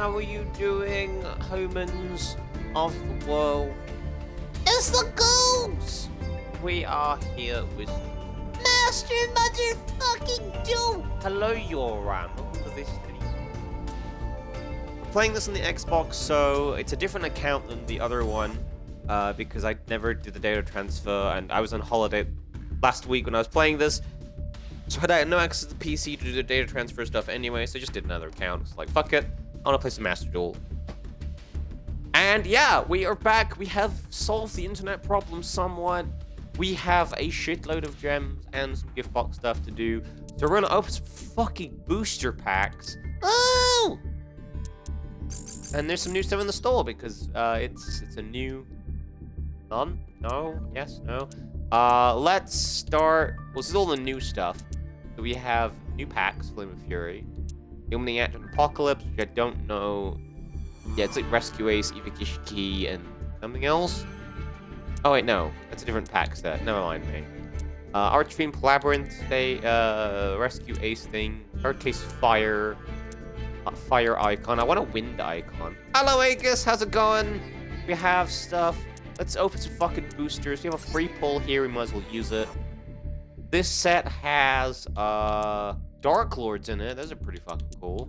How are you doing, humans of the world? It's the ghouls! We are here with... Master motherfucking duel! Hello, Yoram. Welcome to this video. We're playing this on the Xbox, so it's a different account than the other one, because I never did the data transfer, and I was on holiday last week when I was playing this, so I had no access to the PC to do the data transfer stuff anyway, so I just did another account. It's like, fuck it, I want to play some Master Duel. And yeah, we are back. We have solved the internet problem somewhat. We have a shitload of gems and some gift box stuff to do. So we're gonna open some fucking booster packs. Oh! And there's some new stuff in the store because it's a new... None? No? Yes? No? Let's start... Well, this is all the new stuff. So we have new packs, Flame of Fury. Illuminating Act of Apocalypse, which I don't know... Yeah, it's like Rescue Ace, Ivagishiki, and something else? Oh wait, no. That's a different pack set. Never mind me. Archfiend Labyrinth, Rescue Ace thing. Third Case Fire. Fire icon. I want a wind icon. Hello, Aegis. How's it going? We have stuff. Let's open some fucking boosters. We have a free pull here. We might as well use it. This set has Dark Lords in it. Those are pretty fucking cool.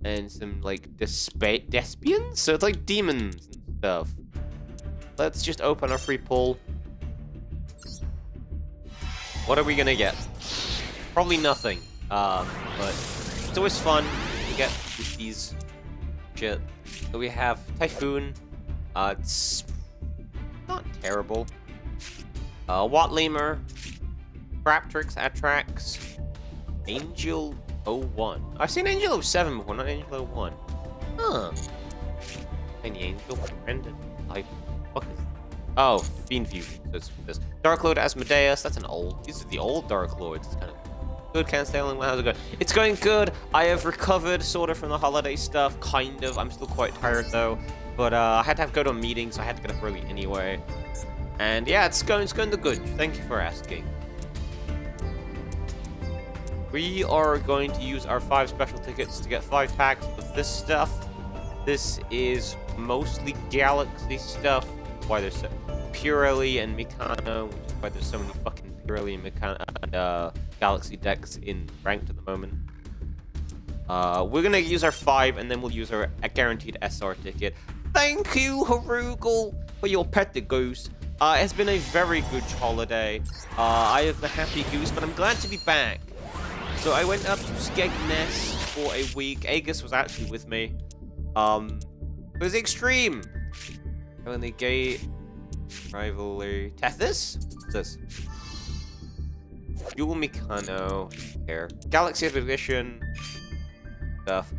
And some, like, Despians? So it's like demons and stuff. Let's just open our free pull. What are we gonna get? Probably nothing. But it's always fun to get these shit. So we have Typhoon. It's not terrible. Watt Lemur. Raptrix, Atrax. Angel 01. I've seen Angel 07 before, not Angel 01. Huh. Any Angel? Brendan. Like, what is... Oh, Fiend Fusion. So it's this. Dark Lord Asmodeus. That's an old... These are the old Dark Lords. It's kind of good. Can't stay long. How's it going? It's going good. I have recovered sort of from the holiday stuff. Kind of. I'm still quite tired though. But I had to go to a meeting, so I had to get up early anyway. And yeah, it's going the good. Thank you for asking. We are going to use our 5 special tickets to get 5 packs of this stuff. This is mostly Galaxy stuff. Why there's so Pirelli and Mikano, which is why there's so many fucking Pirelli and Mikano and Galaxy decks in ranked at the moment. We're gonna use our 5, and then we'll use our guaranteed SR ticket. Thank you, Harugal, for your pet the goose. It's been a very good holiday. I have the happy goose, but I'm glad to be back. So I went up to Skegness for a week. Aegis was actually with me. It was extreme. And the gay rivalry. Tethys? This. Dual Mikano. Here. Galaxy Edition. Stuff.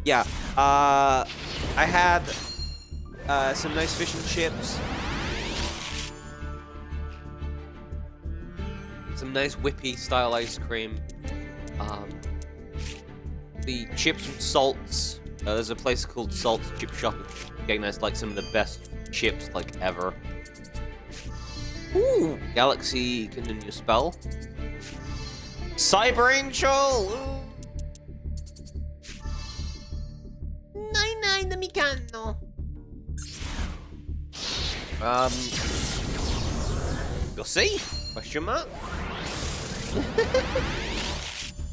Yeah. I had some nice fish and chips. Some nice whippy style ice cream. The chips with salts. There's a place called Salt's Chip Shop. Getting nice, like some of the best chips like ever. Ooh, Galaxy Continue Spell. Cyber Angel. Nine the Mikano. You'll see? Question mark.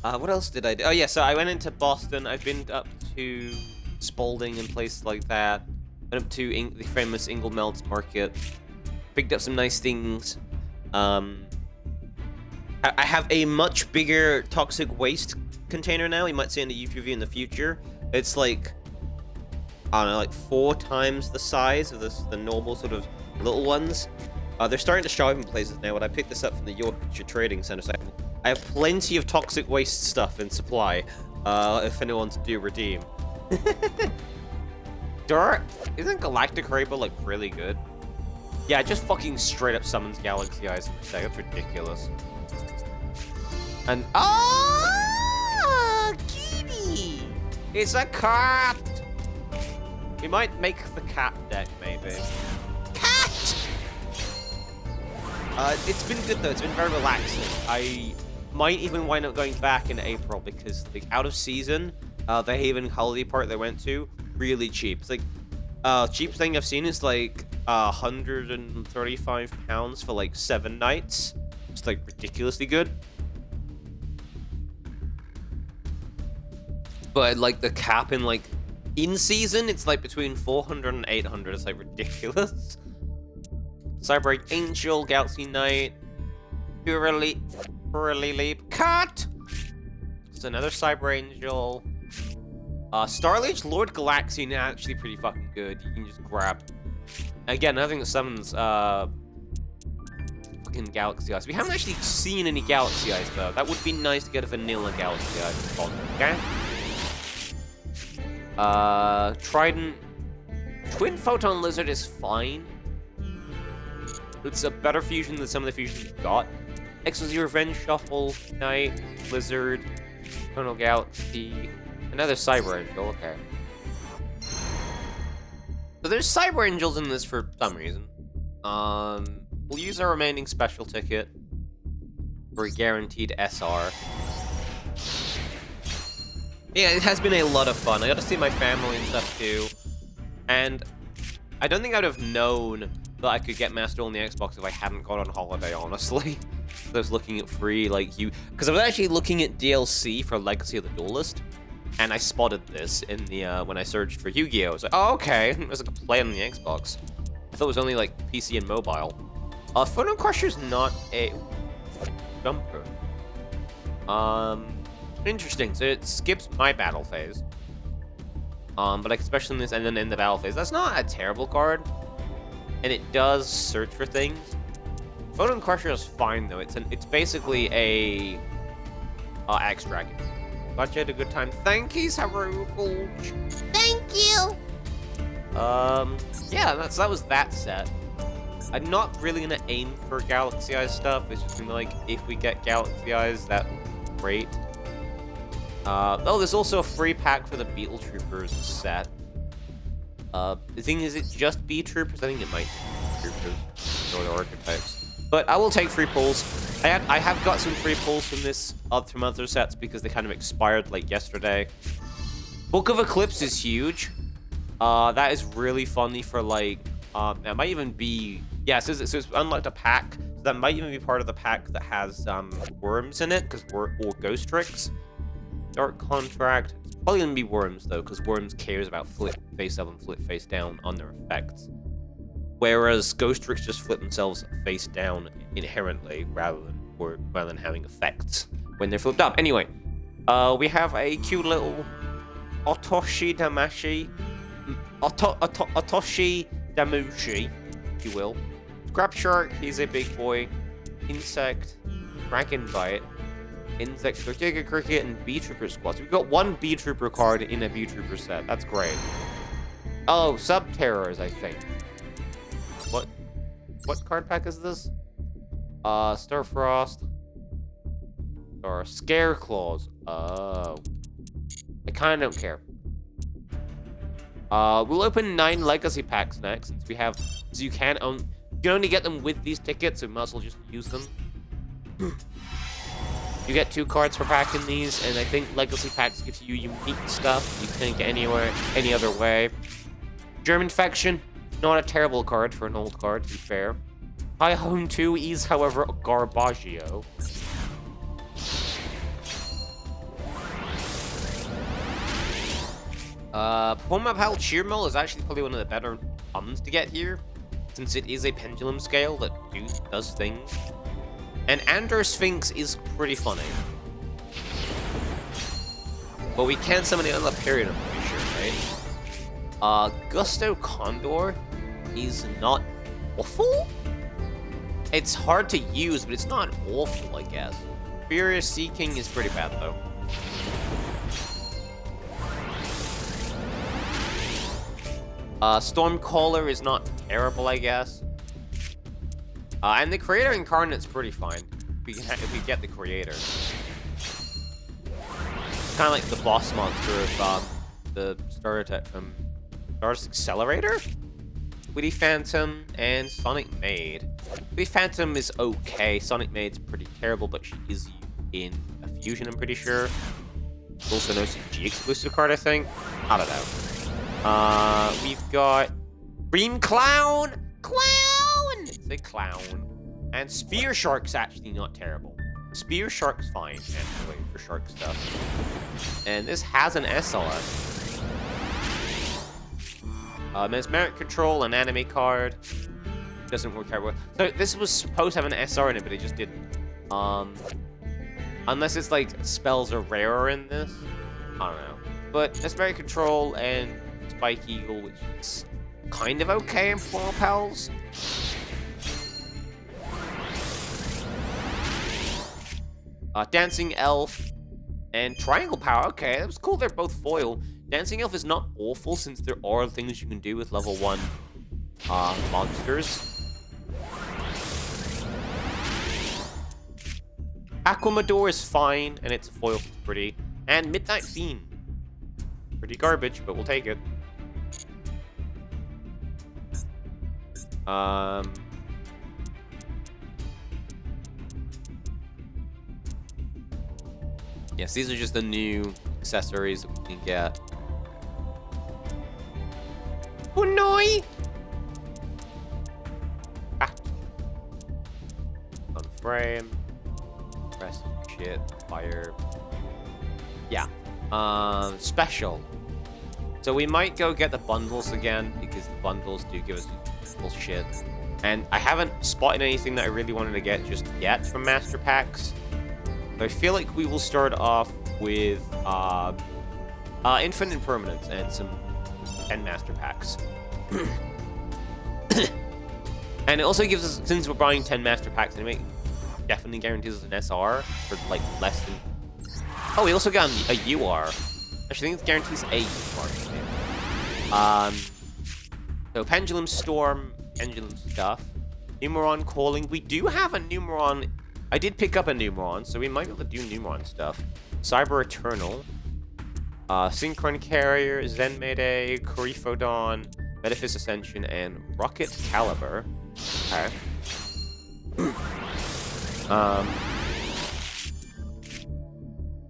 What else did I do? Oh yeah, so I went into Boston. I've been up to Spalding and places like that. Went up to the famous Inglemelds Market. Picked up some nice things. I have a much bigger toxic waste container now. You might see in the YouTube view in the future. It's like, I don't know, like 4 times the size of the normal sort of little ones. They're starting to show up in places now, but I picked this up from the Yorkshire Trading Center. So I have plenty of toxic waste stuff in supply, if anyone do redeem. Dirt? Isn't Galactic Rainbow, like, really good? Yeah, it just fucking straight up summons Galaxy Eyes in the deck. That's ridiculous. And... Oh! Kitty! It's a cat! We might make the cat deck, maybe. Cat! It's been good, though. It's been very relaxing. I might even wind up going back in April because, like, out of season, the Haven holiday park they went to, really cheap. It's like, cheapest thing I've seen is like £135 for like 7 nights. It's like ridiculously good. But like the cap in like in season, it's like between 400 and 800. It's like ridiculous. Cyber Angel, Galaxy Knight, Purely Leap, Cut. It's another Cyber Angel. Starlight Lord Galaxian, actually pretty fucking good. You can just grab. Again, I think that summons fucking Galaxy Eyes. We haven't actually seen any Galaxy Eyes though. That would be nice to get a vanilla Galaxy Eyes on. Okay. Trident. Twin Photon Lizard is fine. It's a better fusion than some of the fusions we've got. Exo's Revenge Shuffle, Knight, Lizard, Tonal Galaxy, another Cyber Angel, okay. So there's Cyber Angels in this for some reason. We'll use our remaining special ticket for a guaranteed SR. Yeah, it has been a lot of fun. I got to see my family and stuff too. And I don't think I'd have known that I could get Master on the Xbox if I hadn't gone on holiday, honestly. I was looking at free, like, because I was actually looking at DLC for Legacy of the Duelist, and I spotted this in the, when I searched for Yu-Gi-Oh! I was like, oh, okay, there's like a play on the Xbox. I thought it was only, like, PC and mobile. Photon Crusher's not a jumper. Interesting, so it skips my battle phase. But like, especially in this, and then in the battle phase, that's not a terrible card. And it does search for things. Photon Crusher is fine though. It's basically a Axe Dragon. Glad you had a good time. Thank you, Saru Gulch. Thank you. Yeah, that was that set. I'm not really gonna aim for Galaxy Eyes stuff. It's just gonna be like, if we get Galaxy Eyes, that's great. Oh, there's also a free pack for the Beetle Troopers set. The thing is, it's just B Troopers. I think it might be Troopers or the archetypes. But I will take free pulls. I have got some free pulls from this from other sets because they kind of expired like yesterday. Book of Eclipse is huge. That is really funny for like. It might even be so it's unlocked a pack. So that might even be part of the pack that has worms in it or ghost tricks. Dark Contract. It's probably gonna be worms though, because worms cares about flip face up and flip face down on their effects. Whereas ghost tricks just flip themselves face down inherently rather than having effects when they're flipped up. Anyway, we have a cute little Otoshi Damushi, if you will. Scrap Shark, he's a big boy. Insect, Dragon Bite, Insect, Giga Cricket, and B-Trooper squads. We've got one B-Trooper card in a B-Trooper set. That's great. Oh, Sub-Terrors, I think. What card pack is this? Starfrost. Or Scareclaws. Oh. I kinda don't care. We'll open 9 legacy packs next, since we have. So you can only get them with these tickets, so you might as well just use them. You get 2 cards per pack in these, and I think legacy packs gives you unique stuff you can't get any other way. German Faction, not a terrible card for an old card, to be fair. High Home 2 is, however, Garbaggio. Performa Pal Cheermill is actually probably one of the better puns to get here, since it is a pendulum scale that does things. And Andor Sphinx is pretty funny. But we can summon it on the period, I'm pretty sure, right? Gusto Condor is not awful? It's hard to use, but it's not awful, I guess. Furious Sea King is pretty bad, though. Stormcaller is not terrible, I guess. And the Creator Incarnate's pretty fine. If we get the Creator. It's kind of like the boss monster of the starter tech from Stardust Accelerator? Witty Phantom and Sonic Maid. Witty Phantom is okay. Sonic Maid's pretty terrible, but she is in a fusion, I'm pretty sure. Also an OCG exclusive card, I think. I don't know. We've got Green Clown! Clown! It's a clown. And Spear Shark's actually not terrible. Spear Shark's fine, actually, for shark stuff. And this has an SR. Mesmeric Control, an anime card. Doesn't work out well. So this was supposed to have an SR in it, but it just didn't. Unless it's like spells are rarer in this. I don't know. But Mesmeric Control and Spike Eagle, which is kind of okay in Foil Pals. Dancing Elf and Triangle Power. Okay, that was cool. They're both foil. Dancing Elf is not awful since there are things you can do with level 1 monsters. Aquamador is fine, and it's a foil, pretty. And Midnight Fiend. Pretty garbage, but we'll take it. Yes, these are just the new accessories that we can get. Unoi! On frame. Rest shit. Fire. Yeah. Special. So we might go get the bundles again, because the bundles do give us useful shit. And I haven't spotted anything that I really wanted to get just yet from Master Packs. So I feel like we will start off with Infinite Permanence and some 10 Master Packs. And it also gives us, since we're buying 10 Master Packs, it definitely guarantees us an SR for like less than... Oh, we also got a UR. Actually, I think it guarantees a UR. So Pendulum Storm, Pendulum Stuff, Numeron Calling. We do have a Numeron. I did pick up a Numeron, so we might be able to do Numeron stuff. Cyber Eternal, Synchron Carrier, Zen Mayday, Corifodon, Metaphys Ascension, and Rocket Caliber. Okay.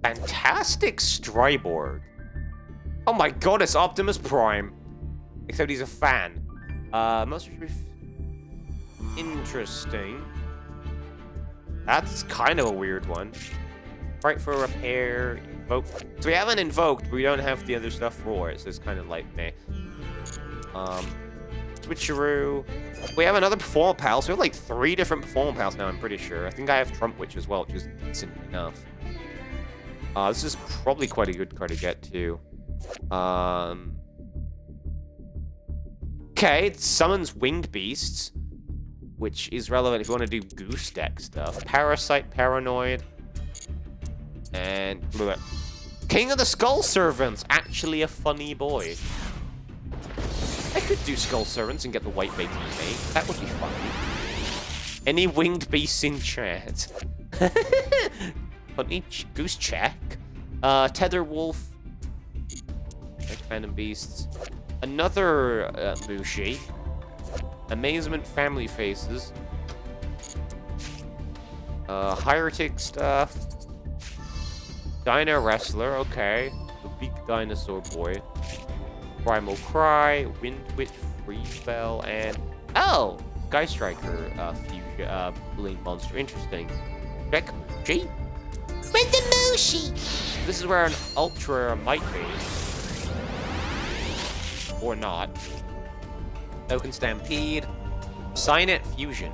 Fantastic Stryborg. Oh my god, it's Optimus Prime. Except he's a fan. Most interesting. That's kind of a weird one. Right for repair, invoke. So we haven't invoked, but we don't have the other stuff for it, so it's kind of like meh. Switcheroo. We have another Perform Pal, so we have like 3 different Perform Pals now, I'm pretty sure. I think I have Trump Witch as well, which is decent enough. This is probably quite a good card to get too. Okay, it summons Winged Beasts, which is relevant if you want to do Goose Deck stuff. Parasite, Paranoid, and King of the Skull Servants, actually a funny boy. I could do Skull Servants and get the white bait mate. That would be funny. Any Winged Beasts in chat? Funny Goose check. Tether Wolf. Phantom Beasts. Another Mooshi. Amazement Family Faces. Hierotic stuff. Dino Wrestler, okay. The big dinosaur boy. Primal Cry, Wind Witch, Free Spell, and oh! Sky Striker fusion balloon monster. Interesting. Check Mooshi. With the Mooshi! This is where an Ultra might be. Or not. Token Stampede. Signet Fusion.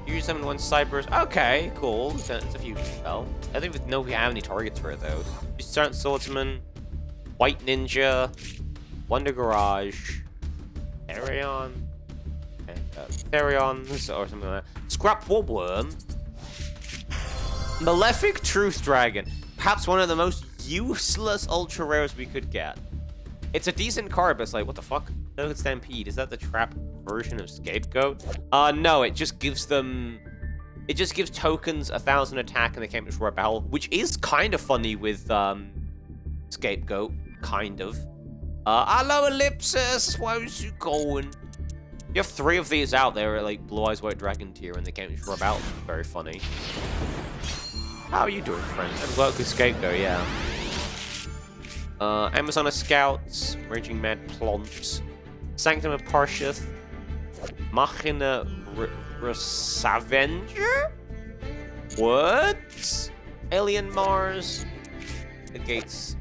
Fusion summon 1 Cybers. Okay, cool. It's a fusion spell. I don't even know if we have any targets for it, though. Start Swordsman. White Ninja. Wonder Garage. Therion. And Therions, or something like that. Scrap Woodworm. Malefic Truth Dragon. Perhaps one of the most useless ultra rares we could get. It's a decent card, but it's like, what the fuck? Token Stampede, is that the trap version of Scapegoat? No, it just gives them... It just gives tokens 1,000 attack and they can't destroy a battle, which is kind of funny with, Scapegoat. Kind of. Hello, Ellipsis! How's you going? You have 3 of these out there at, like, Blue Eyes White Dragon tier and they can't destroy a battle. Very funny. How are you doing, friend? And work with Scapegoat, yeah. Amazon Scouts, Raging Mad Plonks, Sanctum of Parshith, Machina Resavenger? What? Alien Mars, negates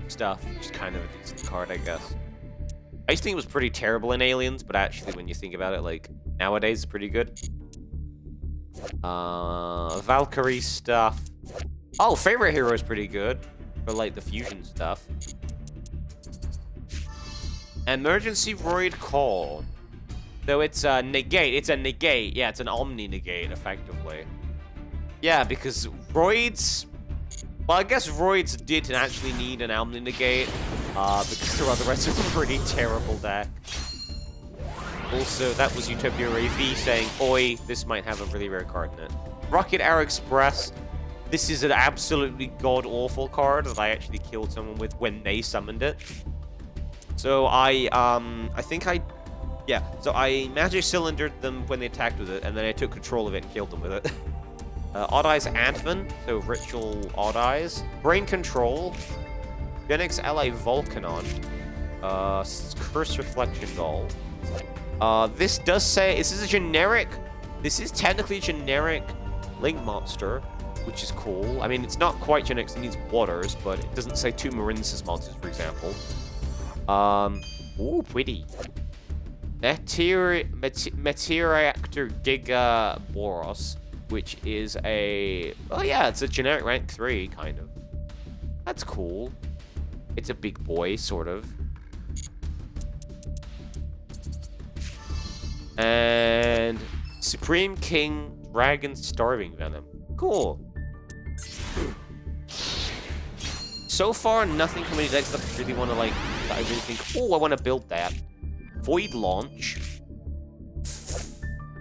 stuff, which is kind of a decent card, I guess. I used to think it was pretty terrible in Aliens, but actually, when you think about it, like, nowadays, it's pretty good. Valkyrie stuff. Oh, Favorite Hero is pretty good for, like, the fusion stuff. Emergency Roid Call. So it's a negate. It's a negate. Yeah, it's an Omni negate, effectively. Yeah, because Roids... Well, I guess Roids did actually need an Omni negate, because their other rest are a pretty terrible deck. Also, that was Utopia AV saying, oi, this might have a really rare card in it. Rocket Air Express. This is an absolutely god-awful card that I actually killed someone with when they summoned it. So I Magic Cylindered them when they attacked with it, and then I took control of it and killed them with it. Odd Eyes Advent, so Ritual Odd Eyes. Brain Control. Genix Ally Volcanon. Curse Reflection Doll. This does say, this is technically a generic Link monster, which is cool. I mean, it's not quite generic, it needs waters, but it doesn't say 2 Marinsis monsters, for example. Ooh, pretty. Meteoractor Giga Boros, which is it's a generic rank 3, kind of. That's cool. It's a big boy, sort of. And Supreme King Dragon Starving Venom. Cool. So far, nothing from any decks that I really want to, like, that I really think, oh, I want to build that. Void Launch.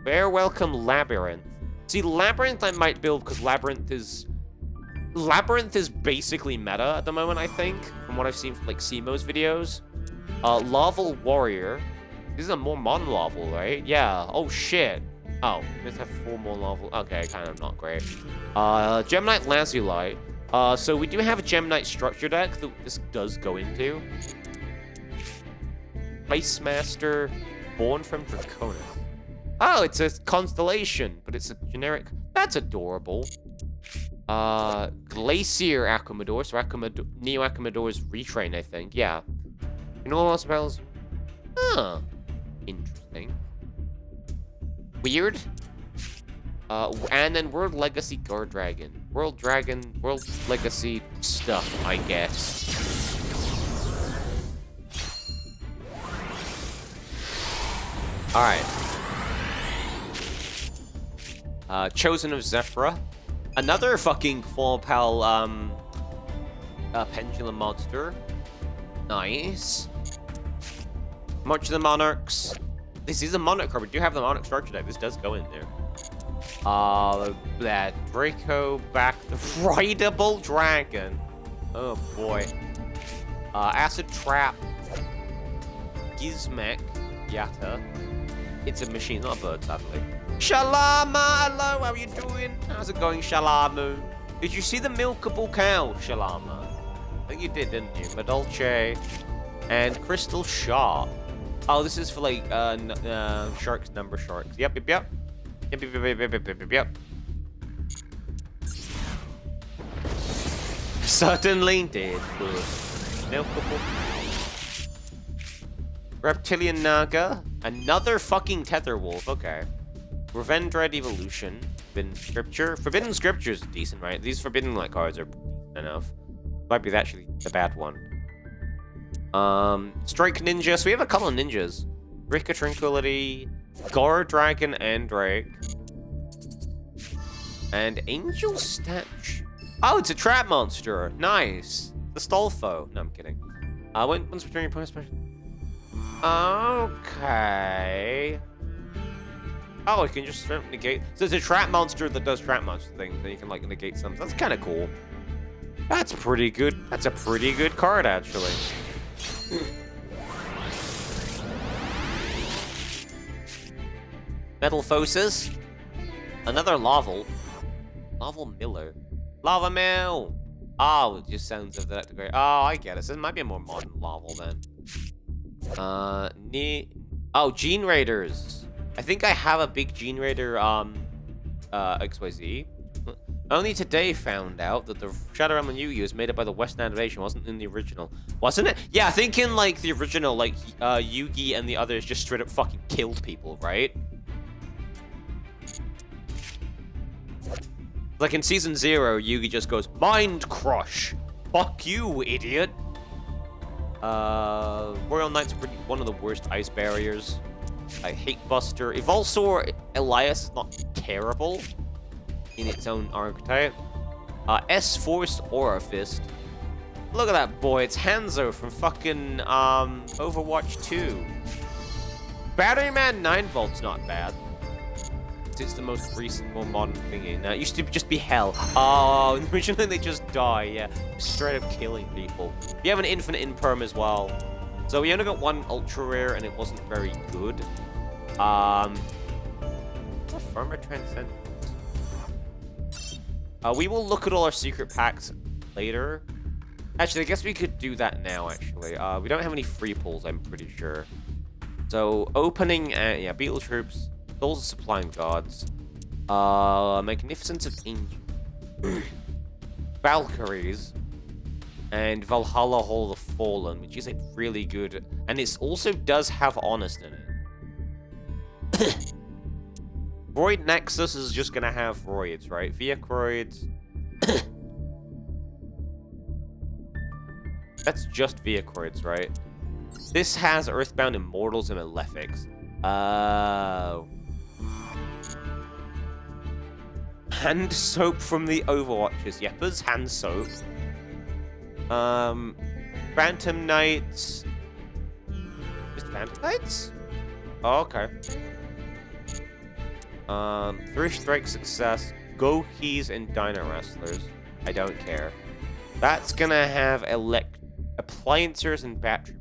Fair Welcome Labyrinth. See, Labyrinth I might build because Labyrinth is basically meta at the moment, I think, from what I've seen from, like, Simo's videos. Laval Warrior. This is a more modern Laval, right? Yeah. Oh, shit. Oh, let's have 4 more Laval. Okay, kind of not great. Gemnite Lazulite. So we do have a Gemnite structure deck that this does go into. Ice Master, Born from Draconis. Oh, it's a constellation, but it's a generic. That's adorable. Glacier Akumador, so Neo Akumador's retrain, I think. Yeah. You know all spells? Huh. Interesting. Weird. And then World Legacy Guard Dragon. World Legacy stuff, I guess. Alright. Chosen of Zephyra. Another fucking Fall Pal, Pendulum Monster. Nice. March of the Monarchs. This is a Monarch card. We do have the Monarch structure deck. This does go in there. That Draco back the Rideable Dragon. Oh boy. Acid Trap. Gizmek. Yatta. It's a machine, not a bird, sadly. Shalama! Hello, how are you doing? How's it going, Shalamu? Did you see the milkable cow, Shalama? I think you did, didn't you? Madolce. And Crystal Shark. Oh, this is for, like, sharks, number sharks. Yep. Yep. Certainly did. Good. Milkable. Reptilian Naga. Another fucking Tether Wolf. Okay. Revendred Evolution. Forbidden Scripture. Forbidden Scripture is decent, right? These Forbidden Light cards are enough. Might be actually the bad one. Strike Ninja. So we have a couple of ninjas. Rika Tranquility. Guard Dragon and Drake. And Angel Statue. Oh, it's a trap monster. Nice. The Stolfo. No, I'm kidding. Once returning your opponent's special. Okay. Oh, you can just negate. So it's a trap monster that does trap monster things, and you can, like, negate some. That's kind of cool. That's pretty good. That's a pretty good card, actually. Metalphosis. Another Laval. Laval Miller. Lava Mill. Oh, it just sounds of that degree. Oh, I get it. So it might be a more modern level then. Oh, Gene Raiders. I think I have a big Gene Raider, XYZ. Only today found out that the Shadow Realm on Yu-Gi-Oh! Is made up by the Western animation, wasn't in the original. Wasn't it? Yeah, I think in, like, the original, like, Yugi and the others just straight up fucking killed people, right? Like, in Season 0, Yugi just goes, Mind Crush! Fuck you, idiot! Royal Knight's one of the worst ice barriers. I hate Buster. Evolsaur Elias is not terrible in its own archetype. S-Force Aura Fist. Look at that boy, it's Hanzo from fucking, Overwatch 2. Battery Man 9 Volt's not bad. It's the most recent, more modern thingy. Now, it used to just be hell. Oh, originally they just die, yeah. Straight up killing people. You have an infinite imperm as well. So we only got one ultra rare and it wasn't very good. Firmer Transcendence. We will look at all our secret packs later. Actually, I guess we could do that now, actually. We don't have any free pulls, I'm pretty sure. So, opening, yeah, Beetle Troops, Souls of Sublime Gods, Magnificence of Angels, Valkyries, and Valhalla Hall of the Fallen, which is, like, really good. And it also does have Honest in it. Void Nexus is just gonna have Roids, right? Viacroids. That's just Viacroids, right? This has Earthbound Immortals and Malefics. Hand Soap from the Overwatchers. Yepers, Hand Soap. Phantom Knights. Just Phantom Knights? Oh, okay. Three Strike Success, Go Keys, and Dino Wrestlers. I don't care. That's gonna have Appliancers and Battery.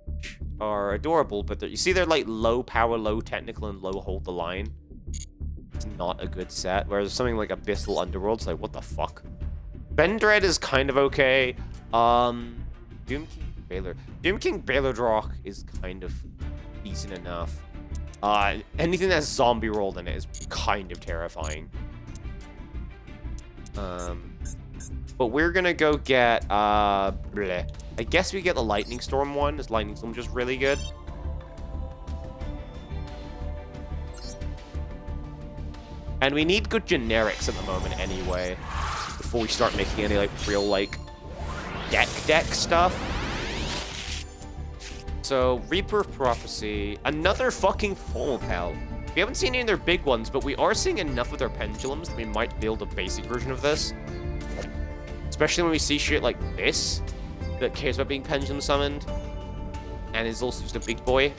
Which are adorable, but you see they're like low power, low technical, and low hold the line. It's not a good set. Whereas something like Abyssal Underworld's like, what the fuck? Bendred is kind of okay. Doom King Baylor. Doom King Baylor Drock is kind of decent enough. Anything that's zombie rolled in it is kind of terrifying. But we're gonna go get, bleh. I guess we get the Lightning Storm one, as Lightning Storm's just really good. And we need good generics at the moment anyway, before we start making any, like, real, like, deck stuff. So, Reaper of Prophecy, another fucking Full Pal. We haven't seen any of their big ones, but we are seeing enough of their pendulums that we might build a basic version of this. Especially when we see shit like this, that cares about being pendulum summoned, and is also just a big boy.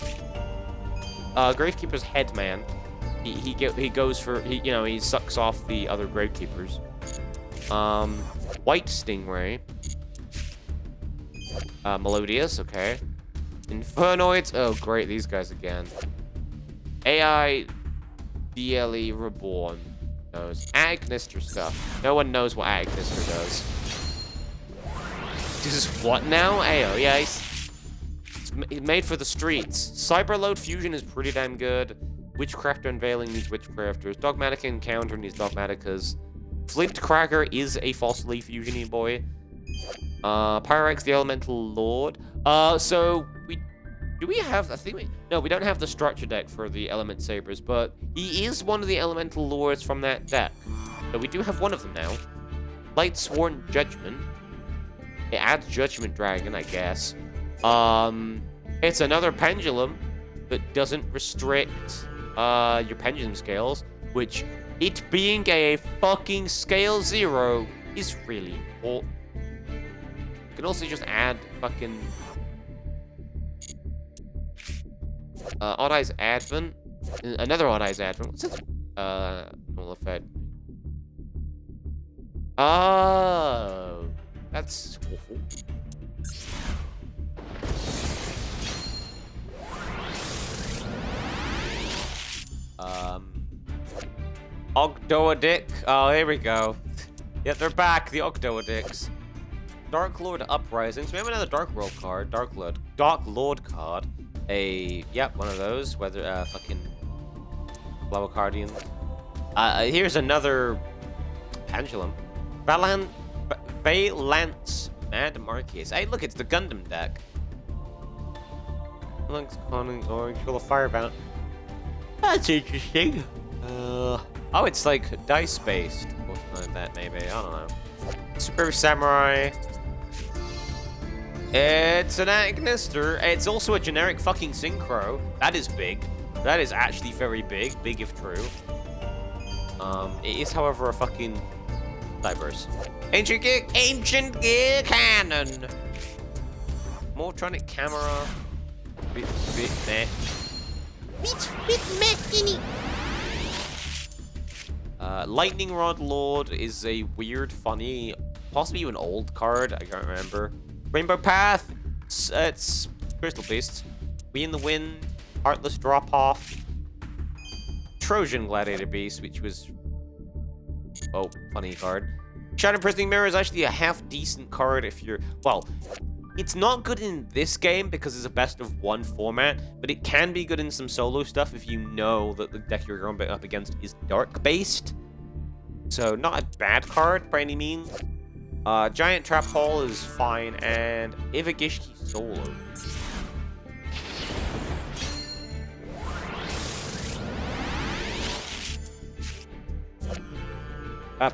Gravekeeper's Headman. He goes for, he sucks off the other Gravekeepers. White Stingray. Melodious, okay. Infernoids, oh great, these guys again. AI DLE Reborn knows. Agnister stuff. No one knows what Agnister does. This is what now? Ayo, yeah, it's made for the streets. Cyberload Fusion is pretty damn good. Witchcrafter Unveiling needs Witchcrafters. Dogmatic Encounter needs Dogmaticas. Flint Cracker is a Fossil Fusion-y boy. Pyrex the Elemental Lord. So do we have, no, we don't have the structure deck for the Element Sabers, but he is one of the Elemental Lords from that deck. So we do have one of them now. Light Sworn Judgment. It adds Judgment Dragon, I guess. It's another Pendulum that doesn't restrict your Pendulum scales, which, it being a fucking scale 0, is really important. You can also just add fucking Odd Eyes Advent. Another Odd Eyes Advent. What's this? Null effect. Oh, that's awful. Ogdoadic. Oh, here we go. Yeah, they're back, the Octoadix. Dark Lord Uprising. So we have another Dark World card, Dark Lord card. Yep, one of those. Whether fucking Flower Guardian. Here's another Pendulum. Valance Mad Marquis. Hey, look, it's the Gundam deck. Looks calling orange full of firebound. That's interesting. Oh, it's like dice based or something like that, maybe. I don't know. Super Samurai. It's an Agnister. It's also a generic fucking Synchro. That is big. That is actually very big. Big if true. It is, however, a fucking diverse. Ancient Gear Cannon. Mortronic Camera. Bit meh. Bit meh. Lightning Rod Lord is a weird, funny, possibly even old card. I can't remember. Rainbow Path. It's Crystal Beasts. We in the Wind. Heartless Drop Off. Trojan Gladiator Beast, which was funny card. Shadow Imprisoning Mirror is actually a half decent card if you're it's not good in this game because it's a best of one format, but it can be good in some solo stuff if you know that the deck you're going up against is dark based. So not a bad card by any means. Giant Trap Hole is fine, and Ivagishki Solo.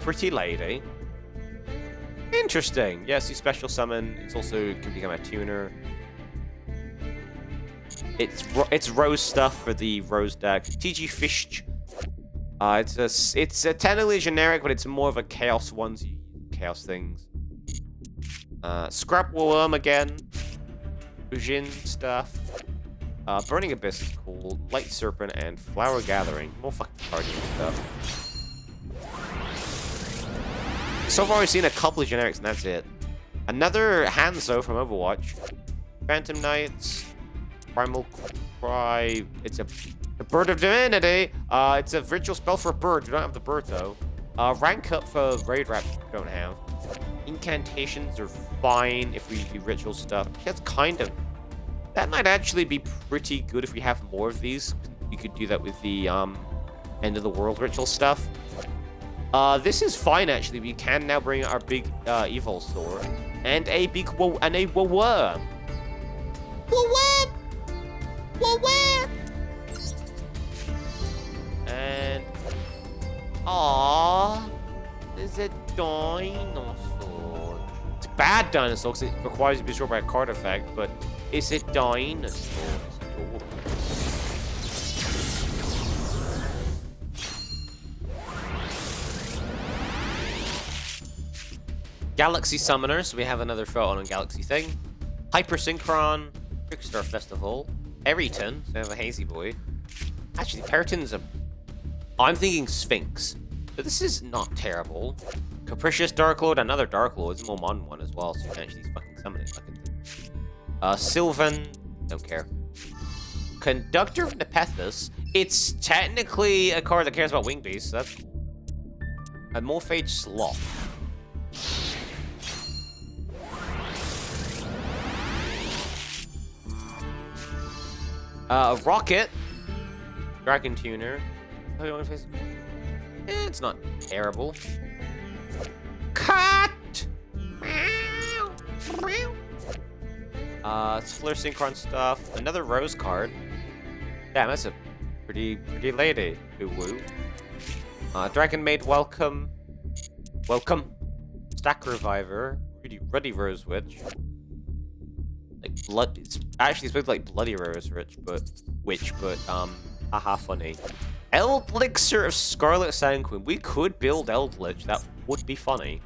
Pretty Lady. Interesting. Yes, you special summon. It's also can become a tuner. It's Rose stuff for the Rose deck. TG Fish. It's a technically generic, but it's more of a chaos ones. Chaos things. Scrap Worm again. Ujin stuff. Burning Abyss is cool. Light Serpent and Flower Gathering. More fucking party stuff. So far, we've seen a couple of generics, and that's it. Another Hanzo from Overwatch. Phantom Knights. Primal Cry. It's a Bird of Divinity. It's a ritual spell for a bird. You don't have the bird, though. Rank up for Raid Rap you don't have. Incantations are fine if we do ritual stuff. That's kind of... That might actually be pretty good if we have more of these. We could do that with the End of the World ritual stuff. This is fine, actually. We can now bring our big evil sword and a big worm. Worm. And there's a dinosaur. It's a bad dinosaur because it requires you to be destroyed by a card effect, but it's a dinosaur. It's adorable. Galaxy Summoner, so we have another photo on Galaxy thing. Hyper Synchron, Trickstar Festival, Eriton, so we have a Hazy Boy. Actually, Periton's I'm thinking Sphinx, but this is not terrible. Capricious Dark Lord, another Dark Lord, it's a more modern one as well, so you can actually fucking summon it. Sylvan, don't care. Conductor of Nepethys, it's technically a card that cares about Wing Beasts, so that's cool. A Morphage Sloth. Rocket, Dragon Tuner. Oh, you want to face? It's not terrible. Cut. It's Flare Synchron stuff. Another Rose card. Damn, that's a pretty lady. Ooh woo. Dragon Maid, welcome. Stack Reviver. Ruddy Rose Witch. Like blood. It's actually supposed to be like Bloody Rose Witch, but haha, funny. Elixir of Scarlet Sanguine. We could build Eldritch. That would be funny.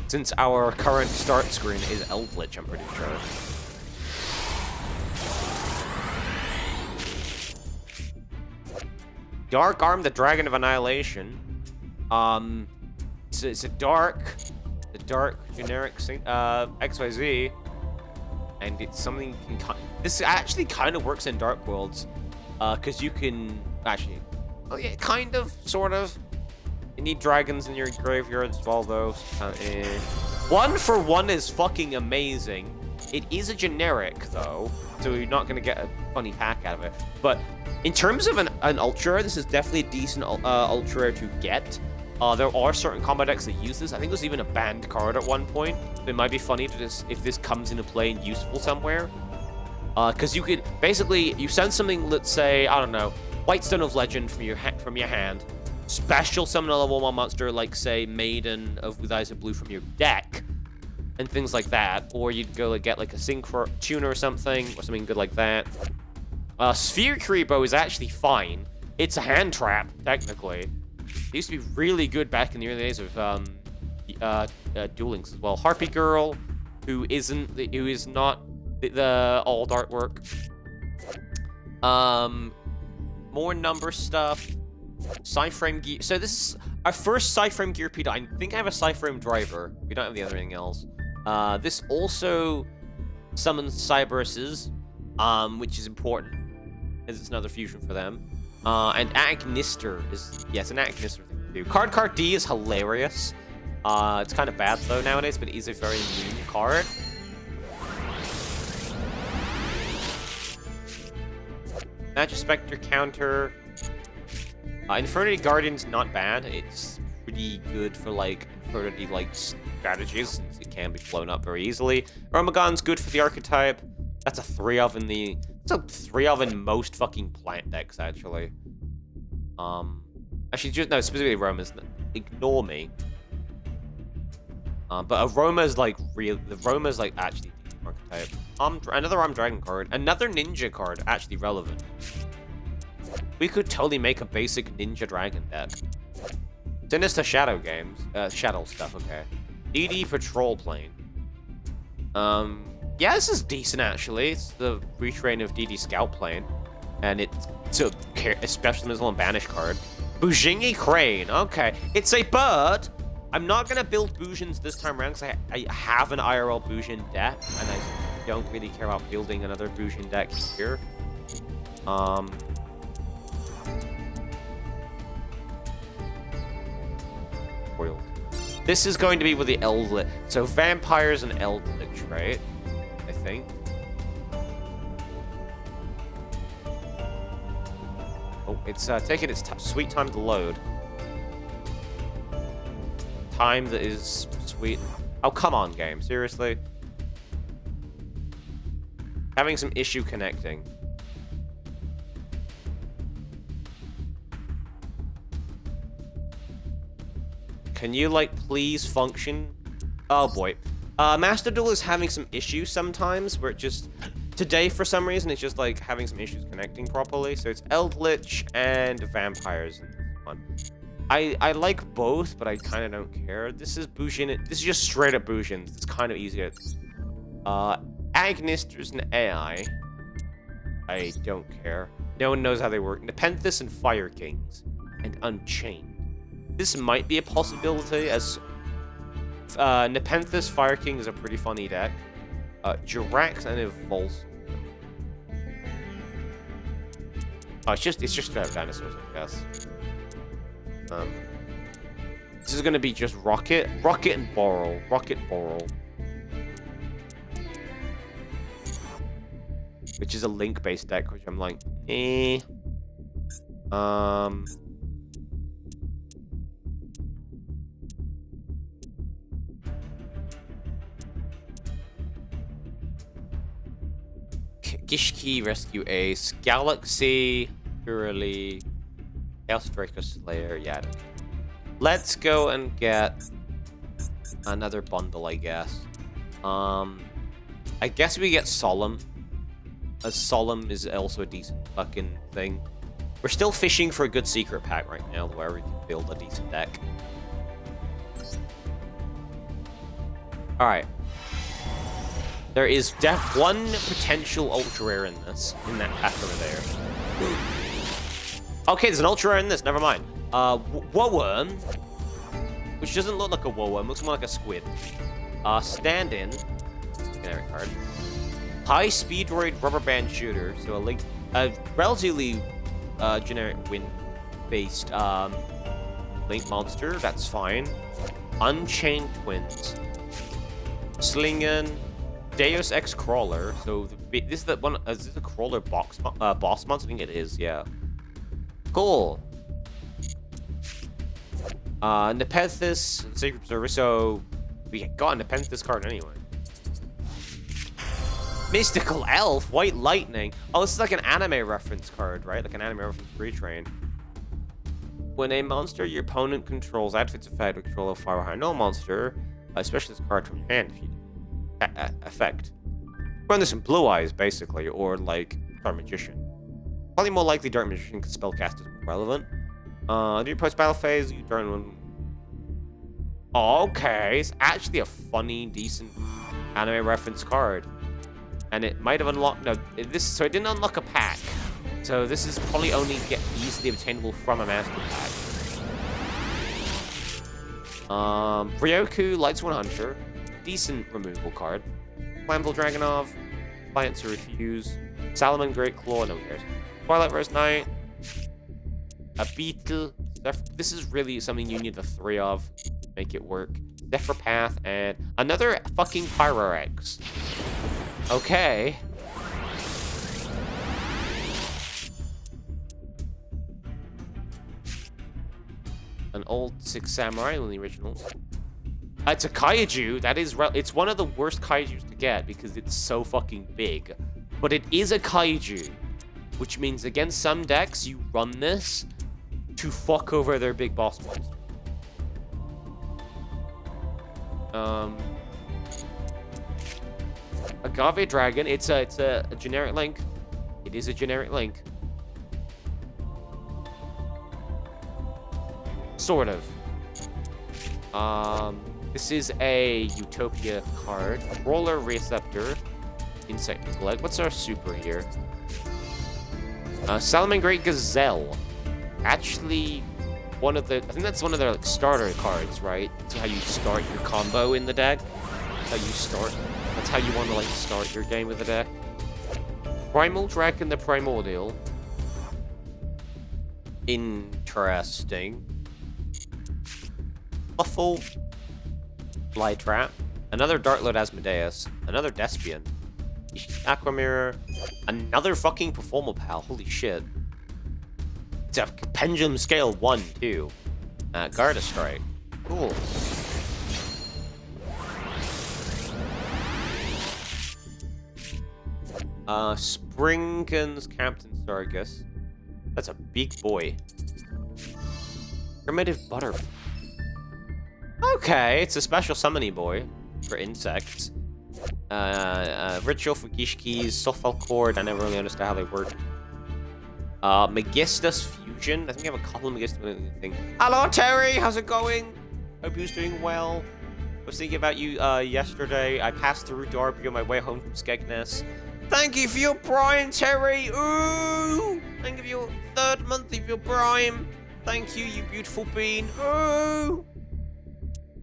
Since our current start screen is Eldritch, I'm pretty sure. Dark Arm, the Dragon of Annihilation. It's a dark generic XYZ. And it's something you can this actually kind of works in Dark Worlds, because you can actually, yeah, kind of, sort of. You need dragons in your graveyard as well, though. So, 1-for-1 is fucking amazing. It is a generic, though, so you're not going to get a funny pack out of it. But in terms of an ultra, this is definitely a decent ultra to get. There are certain combo decks that use this. I think there's even a banned card at one point. It might be funny to just, if this comes into play and useful somewhere. Because you could, basically, you send something, let's say, I don't know, Whitestone of Legend from your hand, special summon a level 1 monster, like, say, Maiden with Eyes of Blue from your deck, and things like that. Or you'd go get, like, a Synchro Tuner or something good like that. Sphere Creepo is actually fine. It's a hand trap, technically. It used to be really good back in the early days of Duel Links as well. Harpy Girl, who is not the old artwork. More number stuff. Psyframe gear. So this is our first Psyframe gear repeat. I think I have a Psyframe driver. We don't have the other anything else. This also summons Cyberses, which is important, as it's another fusion for them. And Agnister is, yes, an Agnister thing to do. Card D is hilarious. It's kind of bad though nowadays, but it is a very mean card. Magic Spectre counter. Infernity Guardian's not bad. It's pretty good for like Infernity-like strategies, since it can be blown up very easily. Romagon's good for the archetype. That's a 3-of in the. It's a 3-of in most fucking plant decks, actually. Actually, just no, specifically Roma's. Ignore me. But Aroma's like real. The Roma's like actually decent archetype. Another Armed Dragon card. Another Ninja card, actually relevant. We could totally make a basic Ninja Dragon deck. Sinister Shadow games. Shadow stuff, okay. DD Patrol Plane. Yeah, this is decent, actually. It's the retrain of DD Scout Plane. And it's a special Mizzle and Banish card. Bujingi Crane. Okay. It's a bird. I'm not going to build Bujins this time around because I have an IRL Bujin deck. And I don't really care about building another Bujin deck here. This is going to be with the Eldritch. So vampires and Eldritch, right? I think. Oh, it's taking its sweet time to load. Time that is sweet. Oh, come on, game. Seriously? Having some issue connecting. Can you, like, please function? Oh, boy. Master Duel is having some issues sometimes, where it just... Today, for some reason, it's just, like, having some issues connecting properly. So it's Eldritch and Vampires in this one. I like both, but I kind of don't care. This is Bujin. This is just straight up Bujins. It's kind of easy to... Agnister's an AI. I don't care. No one knows how they work. Nepenthes and Fire Kings. And Unchained. This might be a possibility, as Nepenthes Fire King is a pretty funny deck. Jirax and Evolve. Oh, it's just straight up dinosaurs, I guess. This is gonna be just Rocket and Borrow. Rocket Borrow. Which is a Link-based deck, which I'm like, eh. Gishki Rescue Ace, Galaxy, Purely, Chaos Breaker Slayer, yeah. Let's go and get another bundle, I guess. I guess we get Solemn, as Solemn is also a decent fucking thing. We're still fishing for a good secret pack right now, where we can build a decent deck. Alright. There is one potential ultra rare in that pack over there. Okay, there's an ultra rare in this, never mind. Woworm, which doesn't look like a Woworm, looks more like a squid. Stand-in, generic card. High speed droid rubber band shooter, so a relatively generic wind-based Link monster, that's fine. Unchained Twins. Slingen. Deus Ex Crawler. So this is the one. Is this a crawler boss monster? I think it is. Yeah. Cool. Nepenthes, Sacred Service. So we got a Nepenthes card anyway. Mystical Elf, White Lightning. Oh, this is like an anime reference card, right? Like an anime reference retrain. When a monster your opponent controls outfits effect with control of fire behind no monster, especially this card from your hand. If you effect. Run this in Blue Eyes, basically, or like Dark Magician. Probably more likely Dark Magician because Spellcast is more relevant. Do your post-battle phase, you turn one. Oh, okay, it's actually a funny, decent anime reference card. And it might have unlocked, no, so it didn't unlock a pack. So this is probably only easily obtainable from a master pack. Ryoku, Lightsworn Hunter. Decent removal card. Flammable Dragonov, Defiant to Refuse, Salaman Great Claw, no one cares. Twilight Rose Knight, a Beetle. This is really something you need the 3 of to make it work. Zephyr Path, and another fucking Pyrorex. Okay. An old 6 Samurai in the originals. It's a kaiju. That is, it's one of the worst kaijus to get because it's so fucking big. But it is a kaiju, which means against some decks you run this to fuck over their big boss monster. Agave Dragon. It's a generic link. It is a generic link. Sort of. This is a Utopia card. Roller Receptor. Insect Neglect. What's our super here? Salamangreat Gazelle. Actually, I think that's one of their like, starter cards, right? That's how you start your combo in the deck. That's how you want to like start your game with the deck. Primal Dragon the Primordial. Interesting. Buffle. Fly Trap. Another Darklord Asmodeus. Another Despian. Aquamirror. Another fucking Performal Pal. Holy shit. It's a Pendulum Scale 1, too. Garda Strike. Cool. Springen's Captain Sargus. That's a big boy. Primitive Butterfly. Okay, it's a special summoning boy for insects. Ritual for Gishkis, Softfall Cord, I never really understand how they work. Magistus Fusion. I think I have a couple of Magistus thing. Hello, Terry! How's it going? Hope you're doing well. I was thinking about you yesterday. I passed through Darby on my way home from Skegness. Thank you for your Prime, Terry! Ooh! Thank you for your 3rd month of your Prime. Thank you, you beautiful bean. Ooh!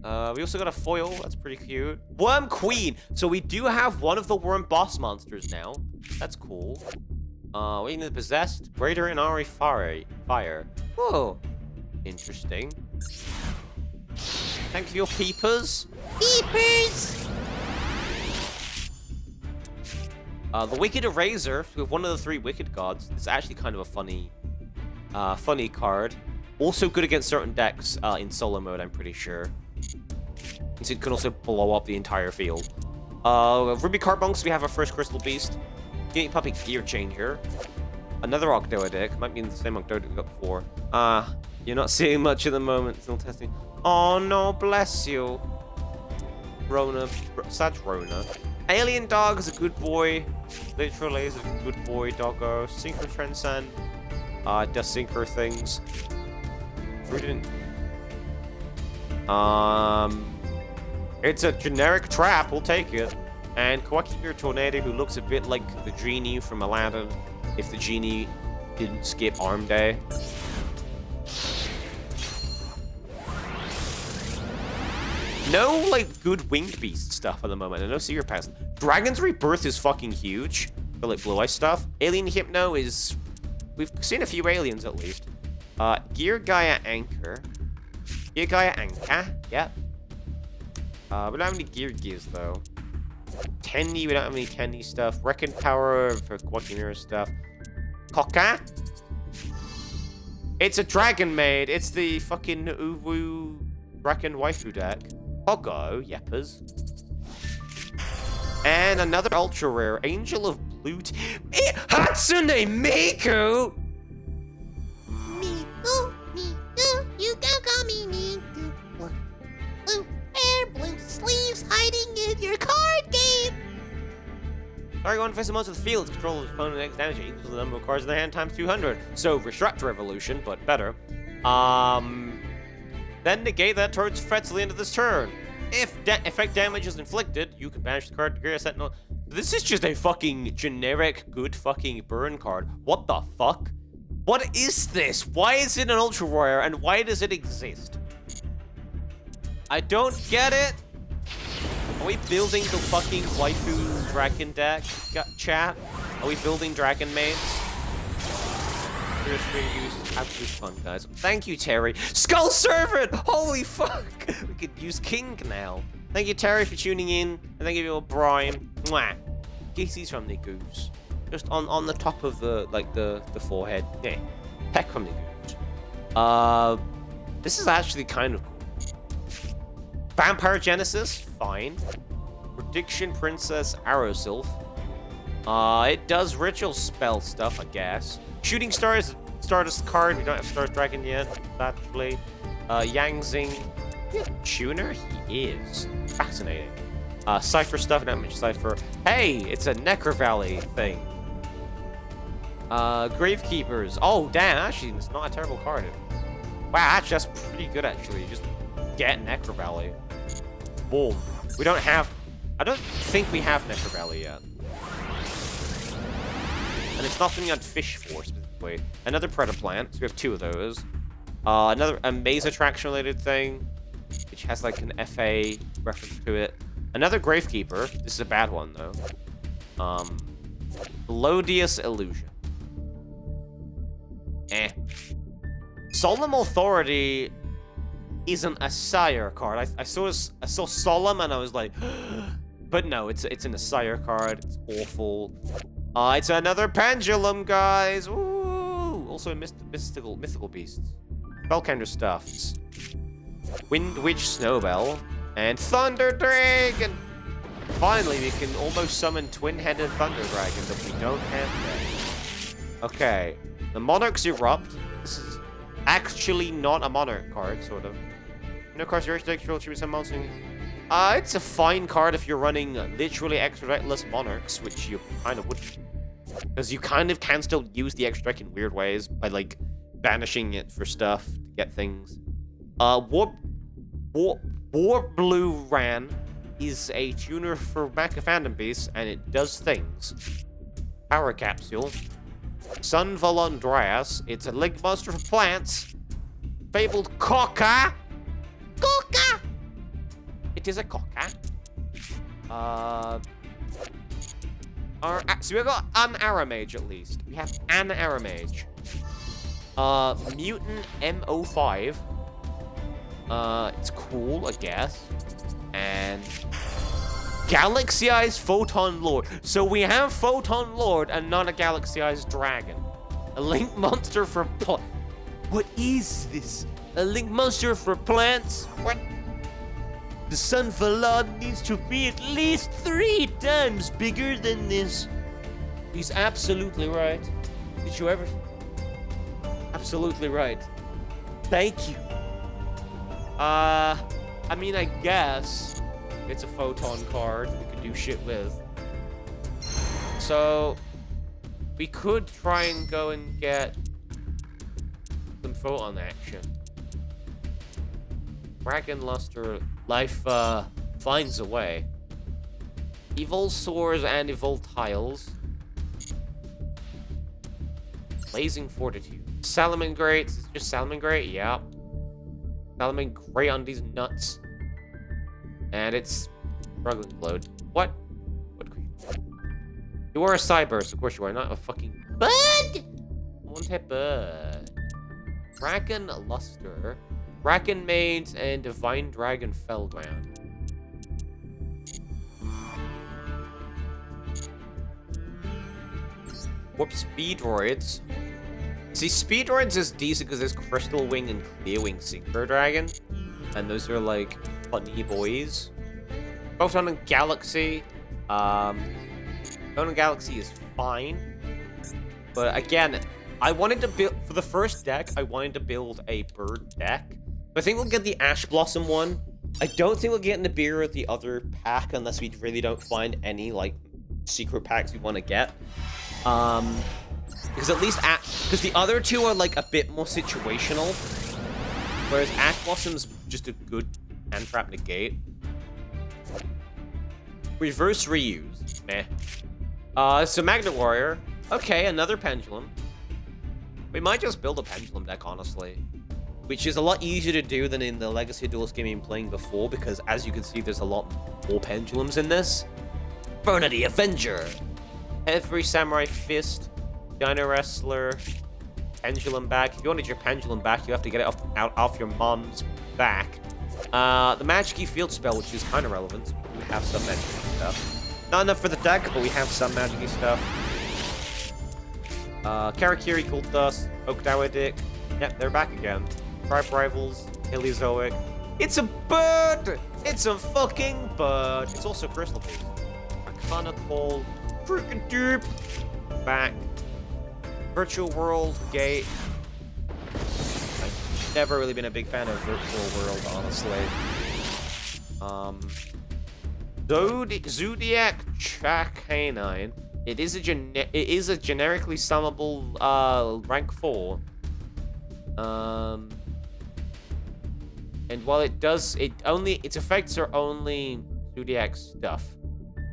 We also got a foil. That's pretty cute. Worm Queen. So we do have one of the worm boss monsters now. That's cool. Waiting the Possessed. Raider and Ari Fire. Whoa. Interesting. Thank you for your peepers. Peepers! The Wicked Eraser. We have one of the 3 Wicked Gods. It's actually kind of a funny card. Also good against certain decks in solo mode, I'm pretty sure. Since it can also blow up the entire field. Ruby Carbunks, we have our first Crystal Beast. Guinea Puppy Gear Changer. Another Octodec. Might be the same Octodec we got before. You're not seeing much at the moment. Still testing. Oh no, bless you. Sag Rona. Alien Dog is a good boy. Literally is a good boy, doggo. Synchro Transcend. Does synchro things. Prudent. It's a generic trap, we'll take it. And Kawakibir Tornado, who looks a bit like the genie from Aladdin, if the genie didn't skip Arm Day. No, like, good winged beast stuff at the moment, and no Secret Pass. Dragon's Rebirth is fucking huge for, like, Blue Eye stuff. Alien Hypno is... We've seen a few aliens, at least. Gear Gaia Anchor. Gear Guy Anka. Yep. We don't have any gears though. Tenny, we don't have any Tenny stuff. Reckon Power for Quackmira stuff. Kokka? It's a Dragon Maid. It's the fucking Uwu Dragon Waifu deck. Pogo, Yeppers. And another ultra rare, Angel of Blue Hatsune Miku! Miku, Miku, you can call me Miku. Blue hair, blue sleeves, hiding in your card game. Target one face most of the field to control his opponent next damage equals the number of cards in the hand times 200. So Restructure Revolution, but better. Then negate that target's threats at the end of this turn. If effect damage is inflicted, you can banish the card to create a sentinel. This is just a fucking generic good fucking burn card. What the fuck? What is this? Why is it an ultra rare and why does it exist? I don't get it. Are we building the fucking waifu dragon deck, chat? Are we building dragon maids? Seriously, use absolute fun, guys. Thank you, Terry. Skull Servant! Holy fuck! We could use King now. Thank you, Terry, for tuning in. And thank you, Brian. Mwah. Kisses from the goose. Just on the top of the, like, the forehead. Yeah. Peck from the goose. This is actually kind of cool. Vampire Genesis, fine. Prediction Princess Arrow Sylph. It does ritual spell stuff, I guess. Shooting Star is Stardust card. We don't have Stardust Dragon yet, actually. Yang Zing. Yeah, tuner? He is. Fascinating. Cypher stuff, not much Cypher. Hey, it's a Necro Valley thing. Gravekeepers. Oh, damn, actually, it's not a terrible card. Wow, actually, that's pretty good, actually. Just get Necro Valley. Boom. We don't have... I don't think we have Necro Valley yet. And it's not something I'd fish for, specifically. Another Predator Plant, so we have two of those. Another Maze Attraction related thing, which has like an FA reference to it. Another Gravekeeper. This is a bad one, though. Melodious Illusion. Solemn Authority isn't a Sire card. I saw Solemn and I was like, but no, it's an Sire card. It's awful. It's another Pendulum, guys. Ooh. Also mythical beasts. Spellcounter stuffs. Wind Witch Snowbell and Thunder Dragon. Finally, we can almost summon twin-headed Thunder Dragon that we don't have yet. Okay, the Monarchs Erupt. This is actually not a Monarch card, sort of. No cards your deck control should be some monster. It's a fine card if you're running literally extra reckless Monarchs, which you kind of wouldn't. Because you kind of can still use the extra deck in weird ways by, like, banishing it for stuff to get things. War Blue Ran is a tuner for Mecha Phantom Beasts, and it does things. Power Capsule. Sun Volundrias. It's a link monster for plants. Fabled Kokka. Coca! It is a Kokka. So we've got an Aramage at least. We have an Aramage. Mutant M05. It's cool, I guess. And Galaxy Eyes Photon Lord. So we have Photon Lord and not a Galaxy Eyes Dragon. A link monster for what is this? A link monster for plants? What? The Sun Falad needs to be at least 3 times bigger than this. He's absolutely right. Did you ever? Absolutely right. Thank you. I mean, I guess it's a photon card we could do shit with. So we could try and go and get some photon action. Dragon Luster Life finds a way. Evil Swords and Evil Tiles. Blazing Fortitude. Salamangreat. Is it just Salamangreat? Yeah. Salamangreat on these nuts. And it's struggling load. What? What creature? You are a Cyburst, of course you are, not a fucking Bud! One hit bird. Dragon Luster. Dragon Maids and Divine Dragon Fellground. Warp Speedroids. See, Speedroids is decent because there's Crystal Wing and Clear Wing Synchro Dragon. And those are, like, funny boys. Photon and Galaxy. Photon Galaxy is fine. But again, I wanted to build... For the first deck, I wanted to build a bird deck. But I think we'll get the Ash Blossom one. I don't think we'll get in the beer of the other pack unless we really don't find any, like, secret packs we want to get. Because at least because the other two are like a bit more situational, whereas Ash Blossom's just a good hand trap negate. Reverse reuse, meh. So Magnet Warrior, okay, another pendulum. We might just build a pendulum deck, honestly, which is a lot easier to do than in the Legacy Duelist game I've been playing before, because as you can see, there's a lot more pendulums in this. Burna the Avenger. Every Samurai Fist, Dino Wrestler, Pendulum back. If you wanted your Pendulum back, you have to get it off your mom's back. The Magic Field Spell, which is kind of relevant. We have some Magic stuff. Not enough for the deck, but we have some Magic stuff. Karakiri, Gold Dust, Oak Dick. Yep, they're back again. Tribe Rivals, Illuzoic. It's a bird! It's a fucking bird! It's also Crystal Beast. Arcana Call. Freaking dupe! Back. Virtual World, Gate. I've never really been a big fan of Virtual World, honestly. Zodiac Canine. It is a generically summable rank 4. And while its effects are only Zodiac stuff.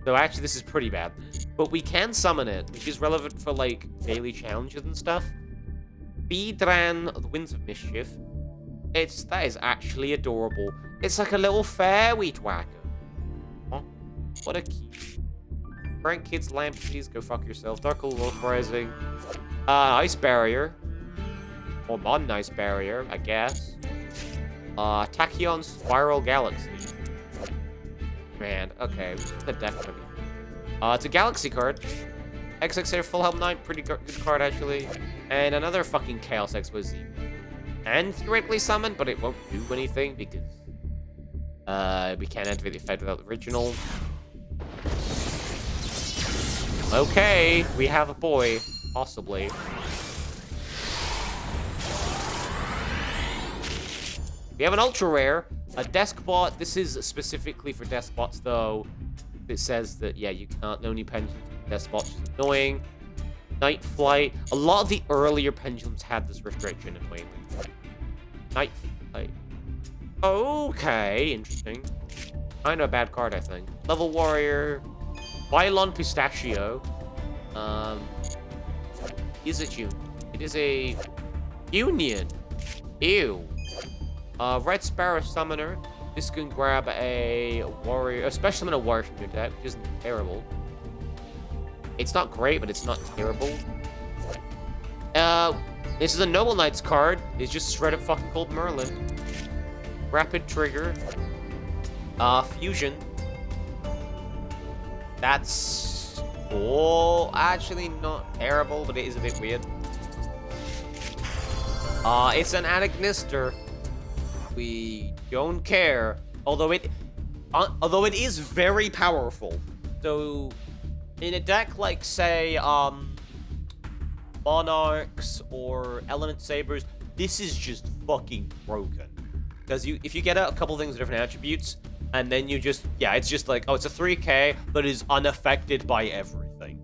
So actually, this is pretty bad. But we can summon it, which is relevant for, like, daily challenges and stuff. Beedran, the Winds of Mischief. That is actually adorable. It's like a little fairy whacker. Huh? What a cute. Frank Kids Lamp, please go fuck yourself. Dark Wolf Rising. Ice Barrier. Or Modern Ice Barrier, I guess. Tachyon Spiral Galaxy. Man, okay, the deck gonna be. It's a Galaxy card. XXR Full Helm Knight, pretty good card actually. And another fucking Chaos Exposé. And theoretically summoned, but it won't do anything because we can't activate the effect without the original. Okay, we have a boy, possibly. We have an ultra rare. A Deskbot. This is specifically for Deskbots, though. It says that, yeah, you can't only pendulums Deskbots, which is annoying. Night Flight. A lot of the earlier pendulums had this restriction, annoyingly. Night Flight. Okay, interesting. Kind of a bad card, I think. Level Warrior. Bylon Pistachio. Is it you? It is a Union. Ew. Red Sparrow Summoner. This can grab a warrior, especially summon a warrior from your deck, which isn't terrible. It's not great, but it's not terrible. This is a Noble Knights card. It's just straight up fucking Cold Merlin. Rapid Trigger. Fusion. That's actually not terrible, but it is a bit weird. It's an Anagnister. We don't care, although it is very powerful. So, in a deck like, say, Monarchs or Element Sabers, this is just fucking broken. Because if you get out a couple things with different attributes, and then you just, yeah, it's just like, oh, it's a 3k, but is unaffected by everything.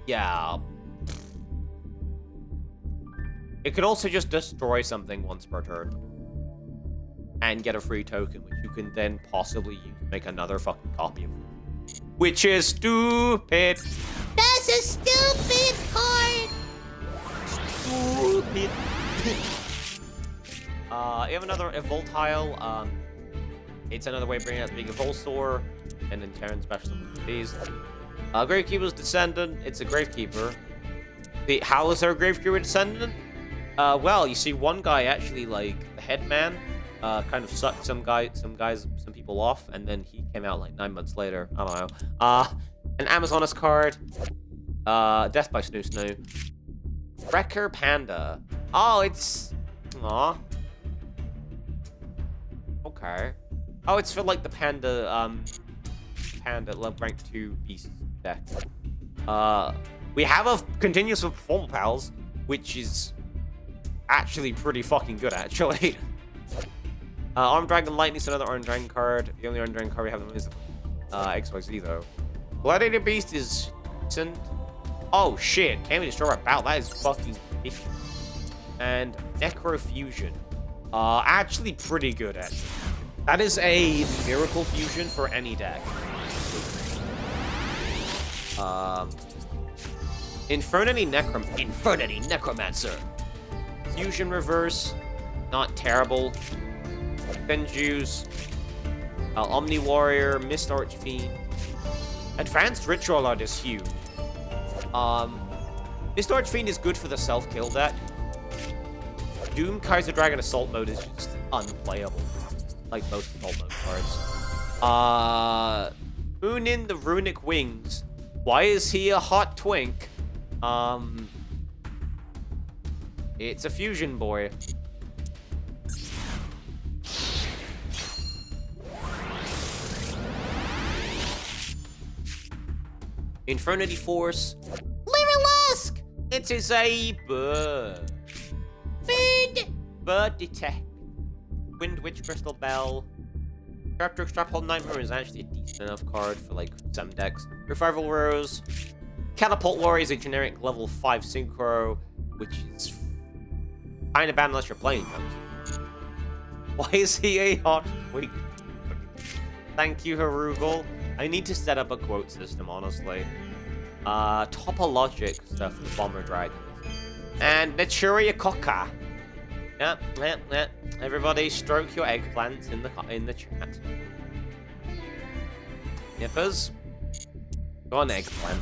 Yeah. It could also just destroy something once per turn. And get a free token, which you can then possibly use to make another fucking copy of it. Which is stupid! That's a stupid card! Stupid! You have another Evoltile. It's another way of bringing out the big Evolsaur. And then Terran special with these. Gravekeeper's Descendant. It's a Gravekeeper. How is our Gravekeeper Descendant? Well, you see, one guy actually, like, the head man, kind of sucked some people off, and then he came out, like, 9 months later. I don't know. An Amazoness card. Death by Snoo Snoo. Wrecker Panda. Oh, it's... Aw. Okay. Oh, it's for, like, the Panda, Panda Love Rank 2 Beast deck. We have a continuous with Formal Pals, which is actually pretty fucking good, actually. Armed Dragon Lightning's another Armed Dragon card. The only Armed Dragon card we have is XYZ, though. Gladiator Beast is decent. Oh, shit. Can't we destroy our battle? That is fucking decent. And Necrofusion. Actually pretty good, actually. That is a miracle fusion for any deck. Infernity Necromancer. Fusion Reverse. Not terrible. Benju's. Omni Warrior. Mist Archfiend. Advanced Ritual Art is huge. Mist Archfiend is good for the self-kill deck. Doom Kaiser Dragon Assault Mode is just unplayable. Like most Assault Mode cards. Moonin the Runic Wings. Why is he a hot twink? It's a fusion boy. Infernity Force. Lyrilusk! It is a bird. Bird Detect. Wind Witch Crystal Bell. Straphold Nightmare is actually a decent enough card for, like, some decks. Revival Rose. Catapult Warrior is a generic level 5 synchro, which is kind of bad unless you're playing them. Why is he a hot twink? Thank you, Harugal. I need to set up a quote system, honestly. Topologic stuff for the Bomber Dragons. And Naturia Coca. Yep. Everybody stroke your eggplants in the chat. Nippers. Go on, eggplant.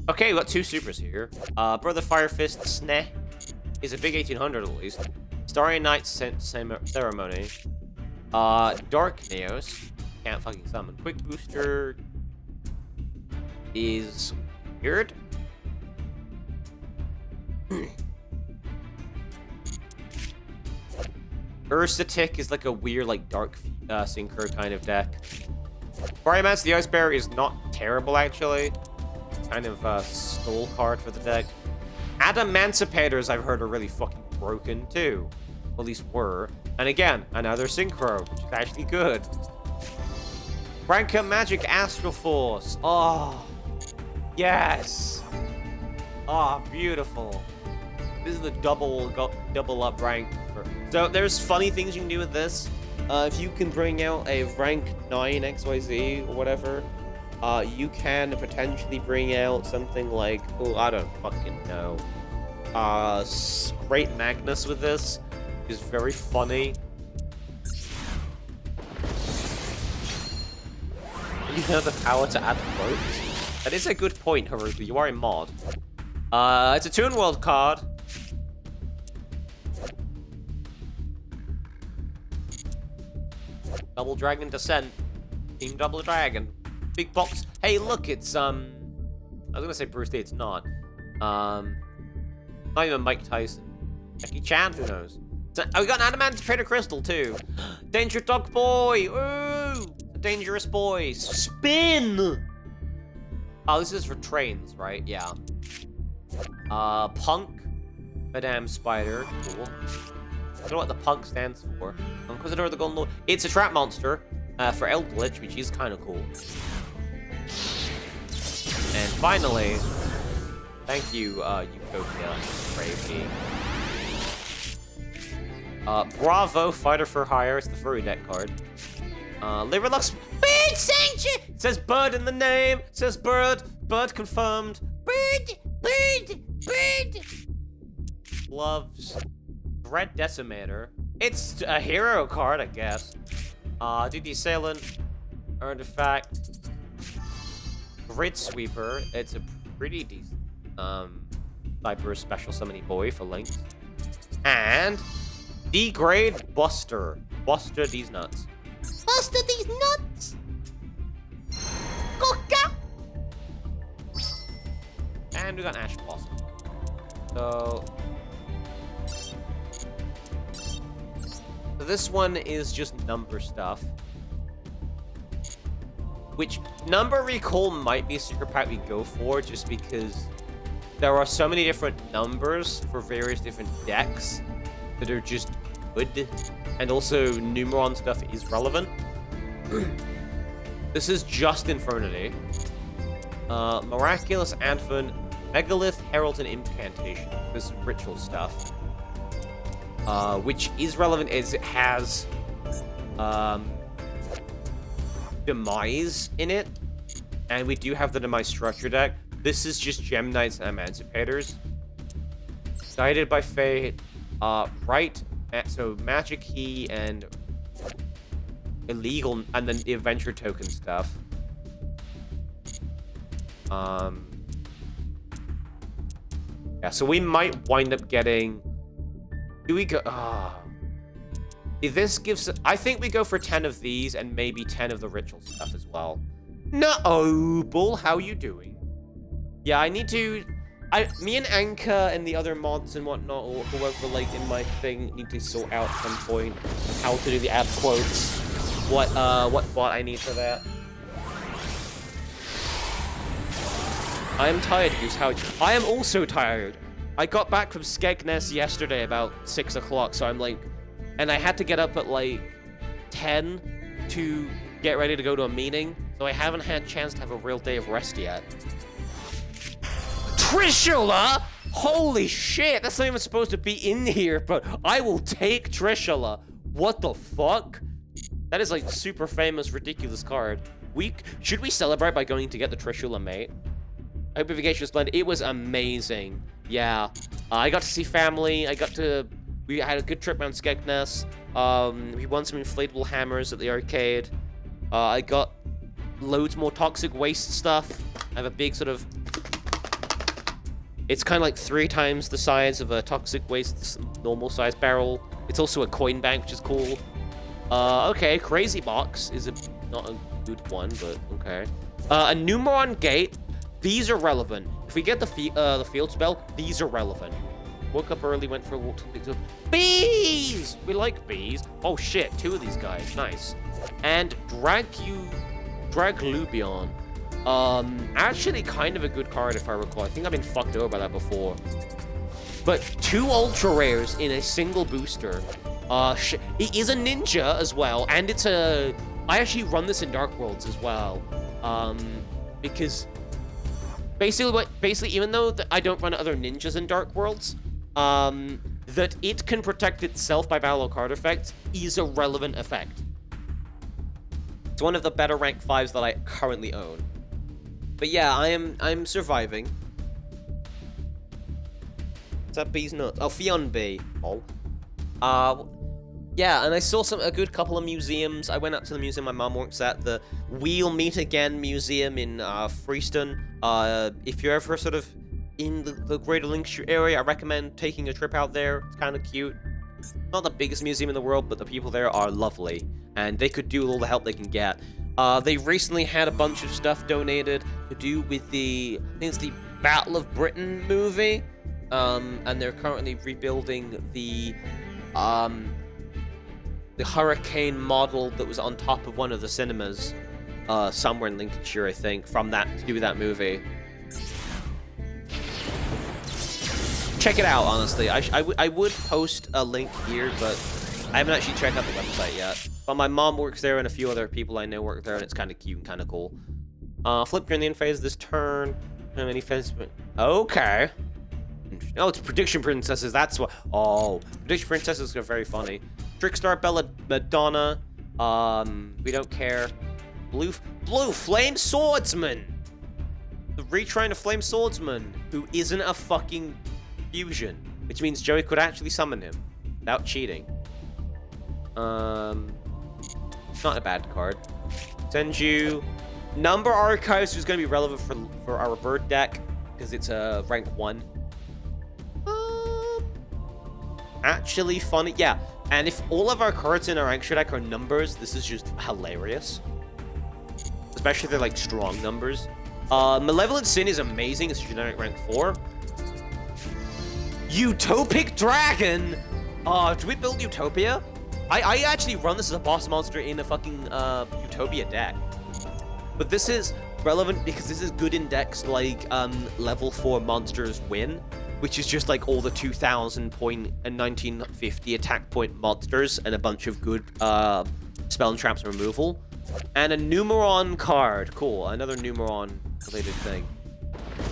Okay, we got two supers here. Brother Firefist Sneh is a big 1800 at least. Starry Night Ceremony. Dark Neos. Can't fucking summon. Quick Booster is weird. Ursatic is like a weird, like, dark synchro kind of deck. Barrymans the Ice Bear is not terrible, actually. Kind of a stole card for the deck. Adamanticators, I've heard, are really fucking broken, too. At least were. And again, another synchro, which is actually good. Ranka Magic Astral Force. Oh, yes. Oh, beautiful. This is the double up rank. So there's funny things you can do with this. If you can bring out a rank 9 XYZ or whatever, you can potentially bring out something like, oh, I don't fucking know. Great Magnus with this is very funny. You have the power to add quotes. That is a good point, Haruka. You are a mod. It's a Toon World card. Double Dragon Descent. Team Double Dragon. Big box. Hey, look, it's, I was gonna say Bruce Lee, it's not. Not even Mike Tyson. Jackie Chan, who knows? So, oh, we got an Adamanticator Crystal, too. Danger Dog Boy! Ooh! A dangerous boy. Spin! Oh, this is for trains, right? Yeah. Punk. Madame Spider. Cool. I don't know what the punk stands for. Inquisitor of the Golden Lord. It's a trap monster for Eldritch, which is kind of cool. And finally, thank you, Utopia, Bravey. Bravo, Fighter for Hire. It's the furry deck card. Liverlux. Bird Sanctuary! It says bird in the name. It says bird. Bird confirmed. Bird. Gloves. Dread Decimator. It's a hero card, I guess. DD Assailant. Artifact. Grid Sweeper. It's a pretty decent Cyber special summoning boy for Lynx. And Degrade Buster. Buster these nuts. Buster these nuts! Coca! And we got Ash Blossom. So this one is just number stuff. Which number recall might be a secret pack we go for, just because there are so many different numbers for various different decks that are just good. And also Numeron stuff is relevant. This is just Infernity. Miraculous Anthem, Megalith, Herald, and Incantation. This is ritual stuff. Which is relevant as it has Demise in it. And we do have the Demise structure deck. This is just Gem Knights and Emancipators. Guided by Fate. Right. So Magic Key and Illegal, and then the Adventure Token stuff. Yeah, so we might wind up getting... Do we go... If this gives... I think we go for 10 of these and maybe 10 of the ritual stuff as well. No, Bull, how you doing? Yeah, I need to... Me and Anka and the other mods and whatnot, or whoever, like, in my thing, need to sort out at some point how to do the ad quotes. What bot I need for that. I am tired, Goose. How? I am also tired. I got back from Skegness yesterday about 6 o'clock, so I'm like... And I had to get up at, like, 10 to get ready to go to a meeting, so I haven't had a chance to have a real day of rest yet. Trishula! Holy shit, that's not even supposed to be in here, but I will take Trishula. What the fuck? That is like super famous, ridiculous card. Should we celebrate by going to get the Trishula mate? I hope vacation was splendid. It was amazing. Yeah. I got to see family. We had a good trip around Skegness. We won some inflatable hammers at the arcade. I got loads more toxic waste stuff. I have a big sort of... It's kind of like 3 times the size of a toxic waste normal size barrel. It's also a coin bank, which is cool. Okay, Crazy Box is not a good one, but okay. A Numeron Gate. These are relevant. If we get the field spell, these are relevant. Woke up early, went for a walk. Bees! We like bees. Oh shit, 2 of these guys. Nice. And Draglubion. Actually kind of a good card if I recall. I think I've been fucked over by that before. But 2 ultra rares in a single booster. It is a ninja as well, and it's a... I actually run this in Dark Worlds as well. Because basically even though I don't run other ninjas in Dark Worlds, that it can protect itself by battle card effects is a relevant effect. It's one of the better rank 5s that I currently own. But yeah, I'm surviving. Is that Bee's nuts? Oh, Fion Bee. Oh. Yeah, and I saw a good couple of museums. I went up to the museum my mom works at, the We'll Meet Again Museum in Freeston. If you're ever sort of in the Greater Lincolnshire area, I recommend taking a trip out there. It's kind of cute. Not the biggest museum in the world, but the people there are lovely, and they could do with all the help they can get. They recently had a bunch of stuff donated to do with I think it's the Battle of Britain movie, and they're currently rebuilding the Hurricane model that was on top of one of the cinemas, somewhere in Lincolnshire, I think, to do with that movie. Check it out, honestly. I would post a link here, but I haven't actually checked out the website yet. But my mom works there, and a few other people I know work there, and it's kind of cute and kind of cool. Flip during the end phase this turn. How many phases? Okay. Oh, it's Prediction Princesses. That's what. Oh, Prediction Princesses are very funny. Trickstar Bella Madonna. We don't care. Blue Flame Swordsman. The retrying of Flame Swordsman, who isn't a fucking fusion, which means Joey could actually summon him without cheating. It's not a bad card. Senju, Number Archives is going to be relevant for our bird deck, because it's a rank 1. Actually funny, yeah. And if all of our cards in our extra deck are numbers, this is just hilarious. Especially if they're like strong numbers. Malevolent Sin is amazing, it's a generic rank 4. Utopic Dragon! Do we build Utopia? I actually run this as a boss monster in a fucking Utopia deck. But this is relevant because this is good in decks like level 4 monsters win, which is just like all the 2000 point and 1950 attack point monsters and a bunch of good spell and traps removal. And a Numeron card. Cool, another Numeron related thing.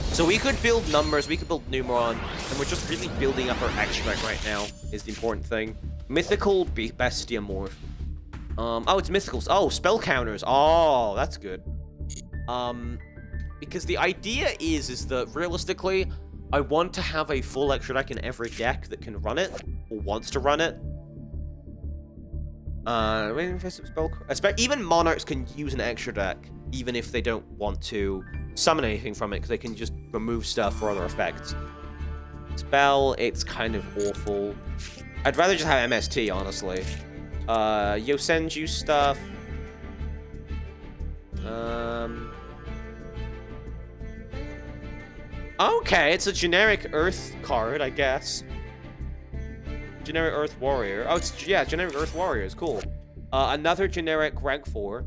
So we could build numbers, we could build Numeron, and we're just really building up our extra deck right now is the important thing. Mythical Bestiamorph. Oh, it's mythicals. Oh, spell counters. Oh, that's good. Because the idea is that realistically, I want to have a full extra deck in every deck that can run it, or wants to run it. Even Monarchs can use an extra deck, even if they don't want to summon anything from it, because they can just remove stuff for other effects. Spell, it's kind of awful. I'd rather just have MST, honestly. Yosenju stuff. Okay, it's a generic Earth card, I guess. Generic Earth Warrior. Oh, yeah, generic Earth Warrior is cool. Another generic rank 4,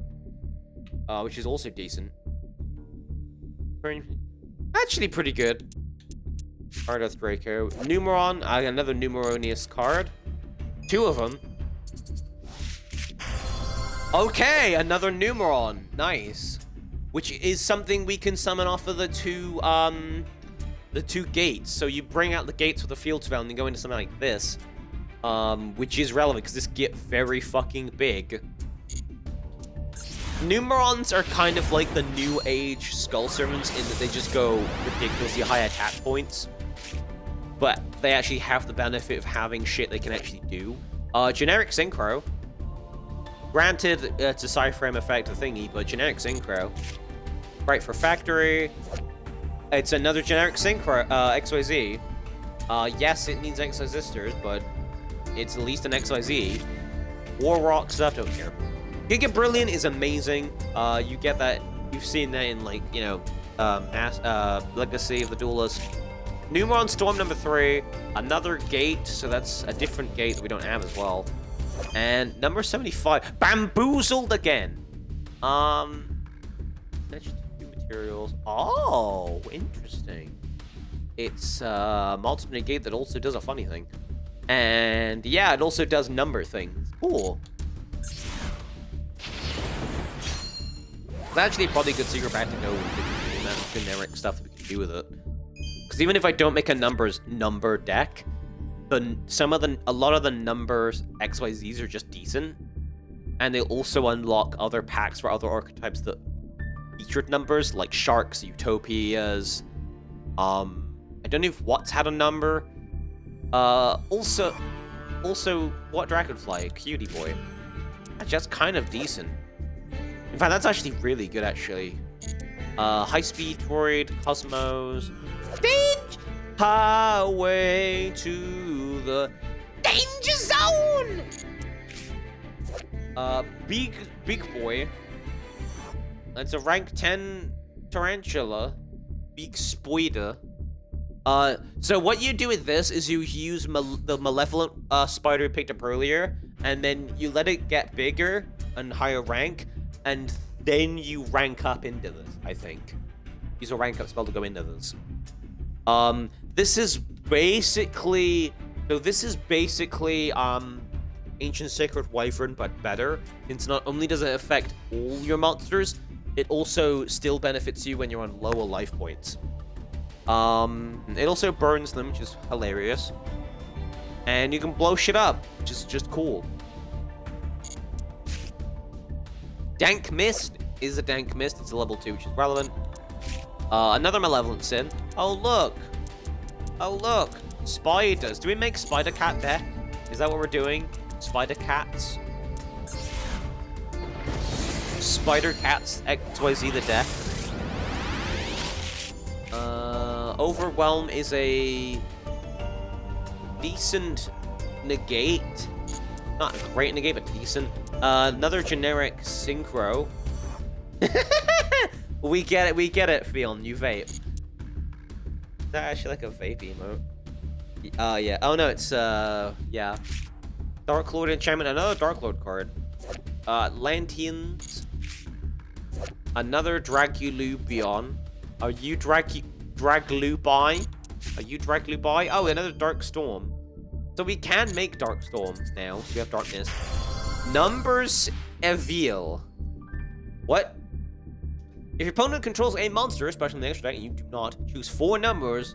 which is also decent. Actually pretty good. Card Earth Draco. Numeron, another Numeronius card. 2 of them. Okay, another Numeron. Nice. Which is something we can summon off of the two gates. So you bring out the gates with a field spell and you go into something like this. Which is relevant because this get very fucking big. Numerons are kind of like the new age Skull Servants in that they just go ridiculously high attack points. But they actually have the benefit of having shit they can actually do. Generic Synchro. Granted, it's a Cyframe effect thingy, but generic Synchro. Right for Factory. It's another generic Synchro, XYZ. Yes, it needs Exorcisters, but it's at least an XYZ. War Rock stuff, don't care. Giga Brilliant is amazing. You get that, you've seen that in, like, you know, Legacy of the Duelist. Numeron Storm number 3, another gate, so that's a different gate that we don't have as well. And number 75, Bamboozled again. Materials. Oh, interesting. It's multiple negate that also does a funny thing. And yeah, it also does number things. Cool. It's actually probably a good secret back to know the amount of generic stuff that we can do with it. Because even if I don't make a number deck, a lot of the numbers XYZs are just decent, and they also unlock other packs for other archetypes that featured numbers, like Sharks, Utopias. I don't know if What's had a number. Also, What Dragonfly, Cutie Boy. That's kind of decent. In fact, that's actually really good, actually. High Speed Droid, Cosmos. Binge! Highway to the danger zone! Big Boy. It's a rank 10 Tarantula. Big Spider. So what you do with this is you use the Malevolent Spider we picked up earlier, and then you let it get bigger and higher rank, and then you rank up into this, I think. Use a rank up spell to go into this. This is basically... So this is basically, Ancient Sacred Wyvern, but better. Since not only does it affect all your monsters, it also still benefits you when you're on lower life points. It also burns them, which is hilarious. And you can blow shit up, which is just cool. Dank Mist is a Dank Mist. It's a level 2, which is relevant. Another Malevolent Sin. Oh, look. Oh, look. Spiders. Do we make Spider Cat deck? Is that what we're doing? Spider Cats? Spider Cats XYZ the deck. Overwhelm is a decent negate. Not a great negate, but decent. Another generic synchro. We get it, Fion. You vape. Is that actually like a vape emote? Yeah. Oh no, it's yeah. Dark Lord enchantment, another Dark Lord card. Lanteans. Another Dragulubion. Are you Draglubi? Are you Draglubi? Oh, another Dark Storm. So we can make Dark Storm now. So we have Darkness. Numbers Evil. What? If your opponent controls a monster, especially in the extra deck, and you do not, choose 4 numbers,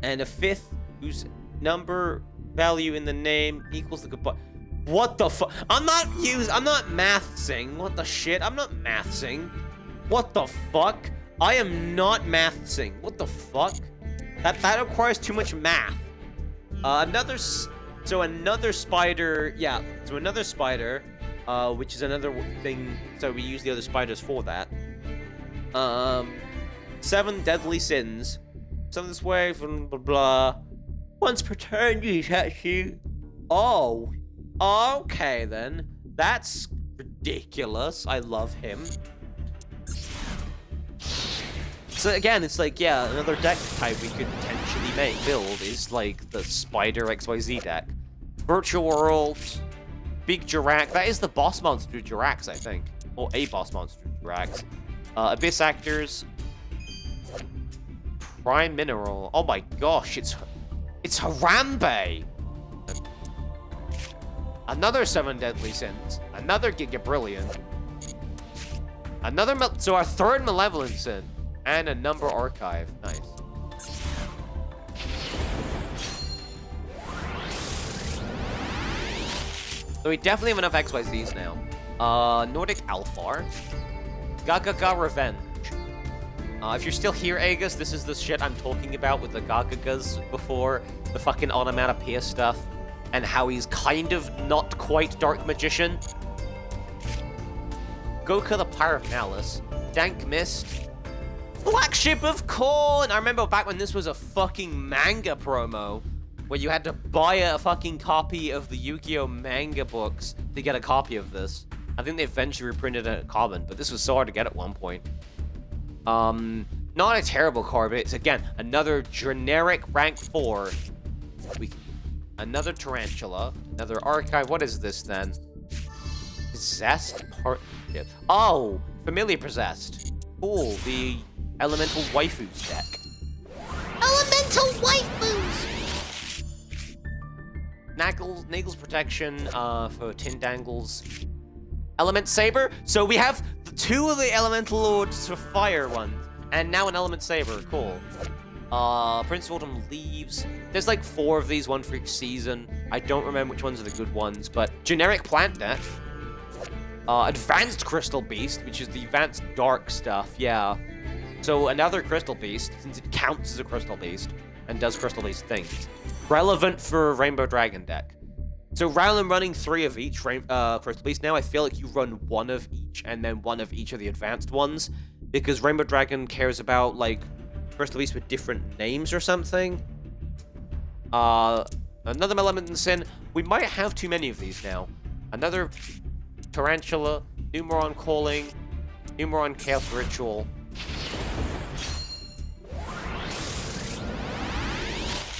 and a 5th whose number value in the name equals the goodbye. What the fuck? I'm not mathsing. What the shit? I'm not mathsing. What the fuck? I am not mathsing. What the fuck? That requires too much math. Another spider. Yeah. So another spider, which is another thing. So we use the other spiders for that. 7 deadly sins. Some this way from blah blah. Once per turn, you touch you. Oh. Okay then. That's ridiculous. I love him. So again, it's like, yeah, another deck type we could potentially build is like the Spider XYZ deck. Virtual World, Big Jirax. That is the boss monster Jirax, I think. Or a boss monster Jirax. Abyss Actors. Prime Mineral. Oh my gosh, it's Harambe! Another 7 Deadly Sins. Another Giga Brilliant. So our 3rd Malevolent Sin. And a number archive. Nice. So we definitely have enough XYZs now. Nordic Alphar. Gagaga Revenge. If you're still here, Aegis, this is the shit I'm talking about with the Gagagas before. The fucking onomatopoeia stuff. And how he's kind of not quite Dark Magician. Goku the Pyre of Malice. Dank Mist. Black Ship of Corn! I remember back when this was a fucking manga promo, where you had to buy a fucking copy of the Yu-Gi-Oh! Manga books to get a copy of this. I think they eventually reprinted it at Common, but this was so hard to get at one point. Not a terrible card, but it's, again, another generic rank 4. Another Tarantula, another Archive. What is this, then? Possessed Partnership. Oh! Familiar Possessed. Cool, the Elemental Waifus deck. Elemental waifus! Naggle's Protection for Tindangles. Element Saber. So we have 2 of the Elemental Lords for fire ones. And now an Element Saber. Cool. Prince of Autumn Leaves. There's like 4 of these, 1 for each season. I don't remember which ones are the good ones, but generic plant deck. Advanced Crystal Beast, which is the advanced dark stuff, yeah. So another Crystal Beast, since it counts as a Crystal Beast, and does Crystal Beast things. Relevant for Rainbow Dragon deck. So rather than running 3 of each Crystal Beast, now I feel like you run 1 of each, and then 1 of each of the advanced ones, because Rainbow Dragon cares about, like, Crystal Beast with different names or something. Another Malevolent Sin. We might have too many of these now. Another Tarantula, Numeron Calling, Numeron Chaos Ritual.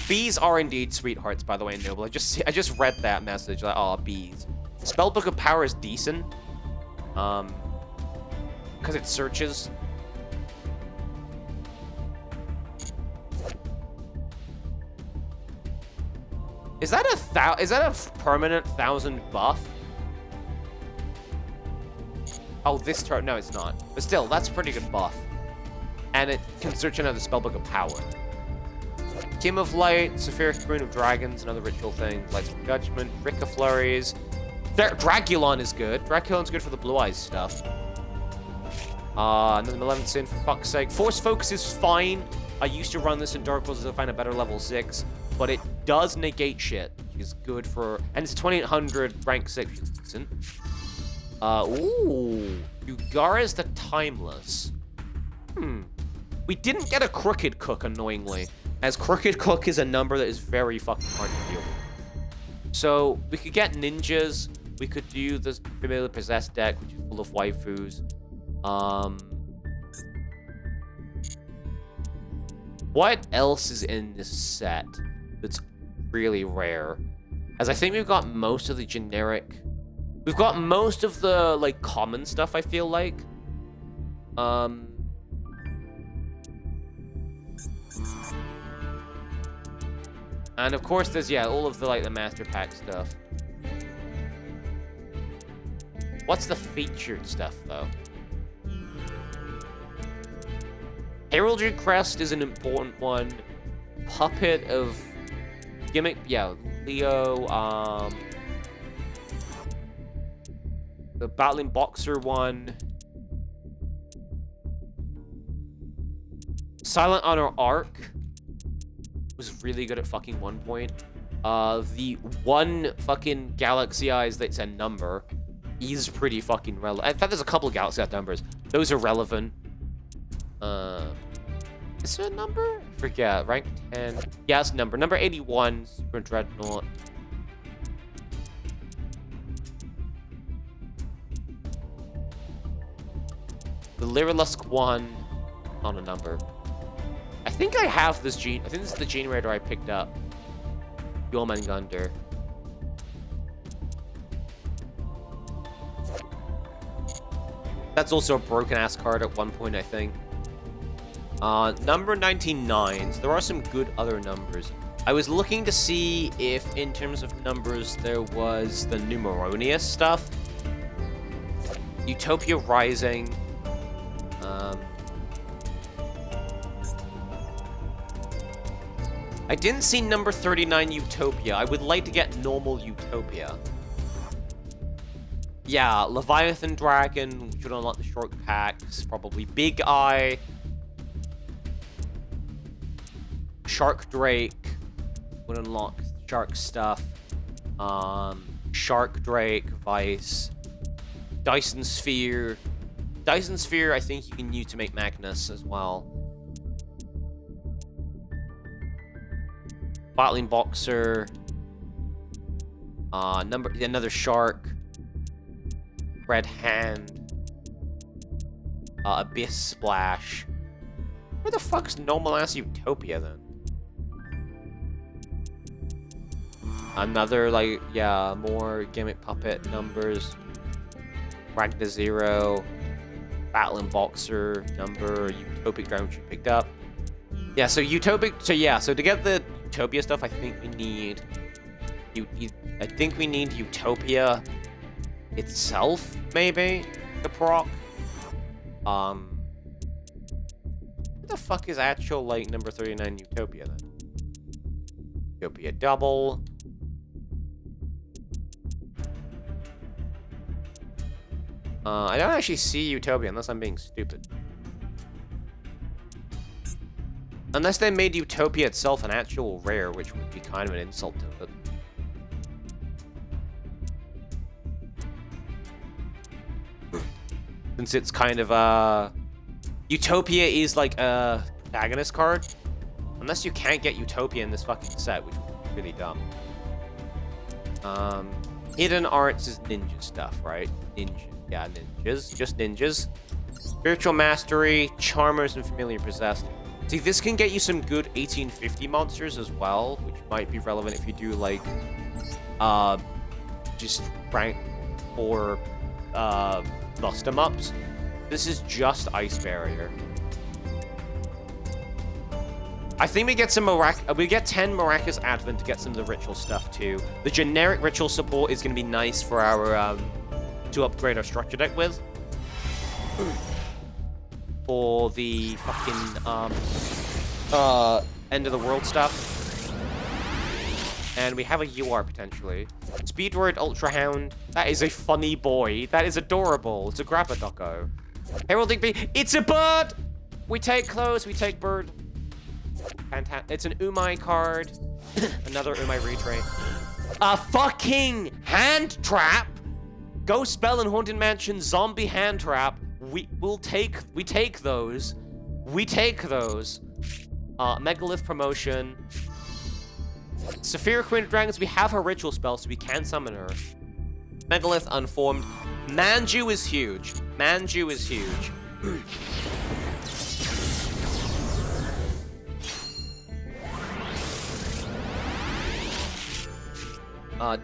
Bees are indeed sweethearts, by the way, Noble. I just read that message. Like, oh, bees. Spellbook of Power is decent. Because it searches. Is that a permanent 1000 buff? Oh, this turn. No, it's not. But still, that's a pretty good buff. And it can search another Spellbook of Power. Kim of Light, Sephiric Rune of Dragons, another ritual thing. Lights of Judgment, Ricka Flurries. Dragulon is good. Dragulon's good for the Blue Eyes stuff. Another Malevolent Sin, for fuck's sake. Force Focus is fine. I used to run this in Dark Worlds to find a better level 6. But it does negate shit, which is good for... And it's 2800 rank 6, which is decent. Ooh. Yugara's the Timeless. We didn't get a Crooked Cook, annoyingly, as Crooked Cook is a number that is very fucking hard to deal with. So, we could get ninjas. We could do this Familiar Possessed deck, which is full of waifus. What else is in this set that's really rare? As I think we've got most of the generic... We've got most of the, like, common stuff, I feel like. And of course there's, yeah, all of the, like, the Master Pack stuff. What's the featured stuff, though? Heraldry Crest is an important one. Puppet of Gimmick, yeah, Leo, the Battling Boxer one. Silent Honor Arc was really good at fucking one point. The one fucking Galaxy Eyes that's a number is pretty fucking relevant. In fact, there's a couple of Galaxy Eyes numbers. Those are relevant. Is it a number? I forget. Rank 10. Yeah, it's a number. Number 81, Super Dreadnought. The Lyrilusk one, not a number. I think I have this gene. I think this is the generator I picked up. Yulman Gunder. That's also a broken ass card at one point, I think. Number 99. So there are some good other numbers. I was looking to see if, in terms of numbers, there was the Numeronius stuff. Utopia Rising. I didn't see number 39 Utopia. I would like to get normal Utopia. Yeah, Leviathan Dragon should unlock the short packs. Probably Big Eye. Shark Drake would unlock shark stuff. Shark Drake, Vice. Dyson Sphere. Dyson Sphere, I think you can use to make Magnus as well. Battling Boxer. Another Shark. Red Hand. Abyss Splash. Where the fuck's normal ass Utopia then? Another, like, yeah, more Gimmick Puppet numbers. Ragna Zero. Battling Boxer number. Utopic Ground, which you picked up. Yeah, so Utopic, so to get the Utopia stuff, I think we need... I think we need Utopia itself, maybe, to proc. What the fuck is actual, like, number 39 Utopia, then? Utopia Double. I don't actually see Utopia, unless I'm being stupid. Unless they made Utopia itself an actual rare, which would be kind of an insult to it. Since it's kind of, Utopia is like a protagonist card. Unless you can't get Utopia in this fucking set, which would be really dumb. Hidden Arts is ninja stuff, right? Ninja. Yeah, ninjas. Just ninjas. Spiritual Mastery, Charmers, and Familiar Possessed. See, this can get you some good 1850 monsters as well, which might be relevant if you do, like, just rank 4, custom ups. This is just Ice Barrier. I think we get some we get 10 Maracas Advent to get some of the ritual stuff too. The generic ritual support is going to be nice for our, to upgrade our structure deck with. For the fucking, end of the world stuff. And we have a UR potentially. Speedword Ultra Hound. That is a funny boy. That is adorable. It's a Grappadocco. Heralding Bee. It's a bird! We take clothes, we take bird. Fantastic. It's an Umai card. Another Umai retrain. A fucking hand trap? Ghost Spell and Haunted Mansion, Zombie Hand Trap. We take those. We take those. Megalith Promotion. Saphira Queen of Dragons, we have her ritual spell, so we can summon her. Megalith Unformed. Manju is huge. Manju is huge.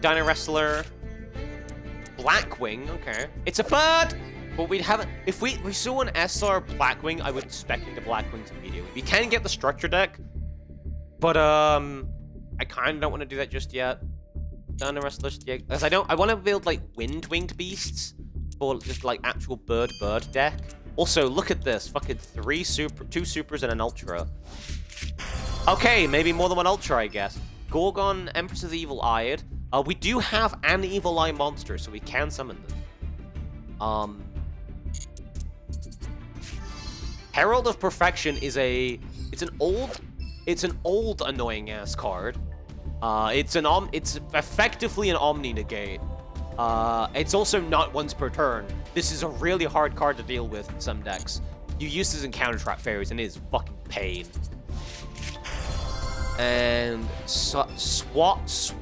Dino Wrestler. Blackwing, okay. It's a bird! But we'd have it. If we saw an SR Blackwing, I would spec into Blackwings immediately. We can get the structure deck, but I kind of don't want to do that just yet. Dino Wrestler, yeah, because I want to build like wind-winged beasts, or just like actual bird deck. Also, look at this, fucking 2 supers and an ultra. Okay, maybe more than one ultra, I guess. Gorgon, Empress of the Evil Eyed. We do have an Evil Eye monster, so we can summon them. Herald of Perfection is it's an old annoying ass card. It's effectively an Omni negate. It's also not once per turn. This is a really hard card to deal with in some decks. You use this in counter trap fairies and it is fucking pain. And Soravis,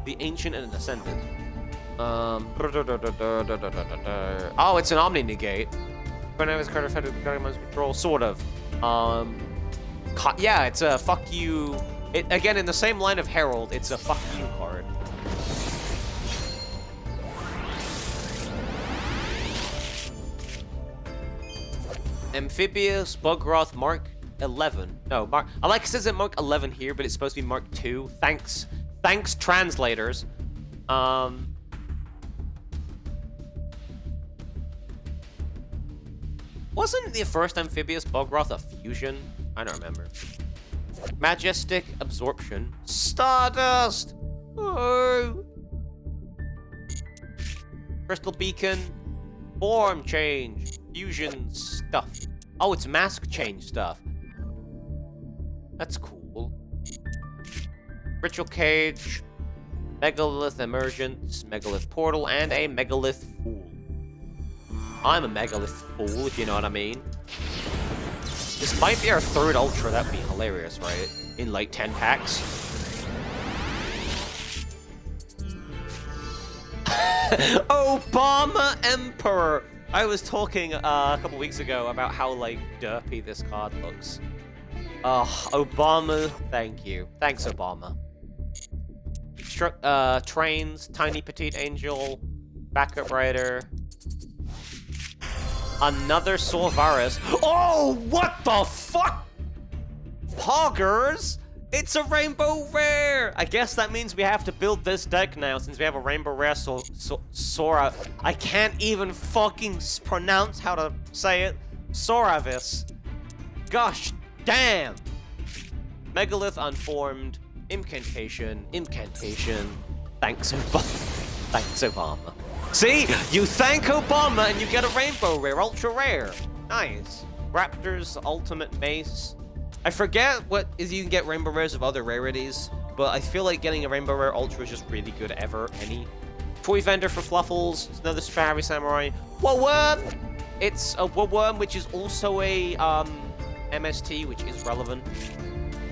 the Ancient and Ascendant. Oh, it's an Omni negate. Whenever this card affected Guardian's control, sort of. Yeah, it's a fuck you. Again, in the same line of Herald, it's a fuck you card. Amphibious Bugroth Mark 11. No, Mark. I like it says it Mark 11 here, but it's supposed to be Mark 2. Thanks, translators. Wasn't the first Amphibious Bugroth a fusion? I don't remember. Majestic Absorption. Stardust! Oh! Crystal Beacon. Form Change. Fusion stuff. Oh, it's Mask Change stuff. That's cool. Ritual Cage. Megalith Emergence. Megalith Portal. And a Megalith Fool. I'm a Megalith Fool, if you know what I mean. This might be our 3rd Ultra, that'd be hilarious, right? In like 10 packs. Obama Emperor! I was talking a couple weeks ago about how like derpy this card looks. Obama, thank you. Thanks, Obama. Trains, Tiny Petite Angel, Backup Rider. Another Solvaris. Oh, what the fuck? Poggers? It's a Rainbow Rare! I guess that means we have to build this deck now since we have a Rainbow Rare Sora. I can't even fucking pronounce how to say it. Soravis. Gosh damn! Megalith Unformed. Incantation. Thanks, Obama. See? You thank Obama and you get a Rainbow Rare, Ultra Rare. Nice. Raptor's Ultimate Mace. I forget what is you can get Rainbow Rares of other rarities, but I feel like getting a Rainbow Rare Ultra is just really good any. Toy Vendor for Fluffles. It's another Super Heavy Samurai. Worm! It's a Worm, which is also a MST, which is relevant.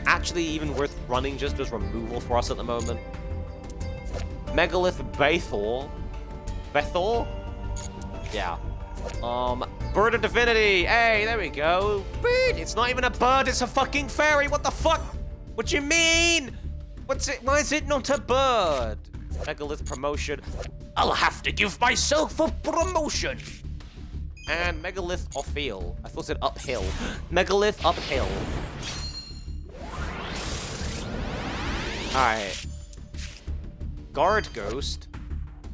Actually, even worth running just as removal for us at the moment. Megalith Bethor. Bethor? Yeah. Bird of Divinity. Hey, there we go. Bird. It's not even a bird. It's a fucking fairy. What the fuck? What you mean? What's it? Why is it not a bird? Megalith Promotion. I'll have to give myself a promotion. And Megalith Uphill. I thought it said uphill. Megalith Uphill. Alright. Guard Ghost.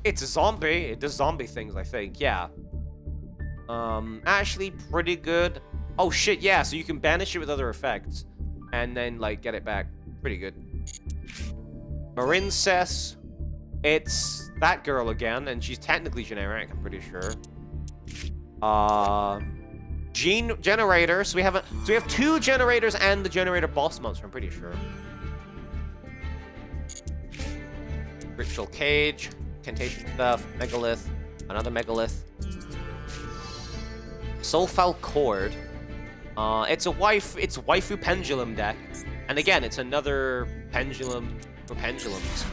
It's a zombie. It does zombie things, I think. Yeah. Actually pretty good. Oh shit, yeah, so you can banish it with other effects. And then, like, get it back. Pretty good. Marincess. It's that girl again, and she's technically generic, I'm pretty sure. Gene Generator. So we have 2 generators and the generator boss monster, I'm pretty sure. Ritual Cage, Incantation stuff, Megalith, another Megalith. Soulfell Cord. It's waifu pendulum deck. And again, it's another pendulum for pendulums.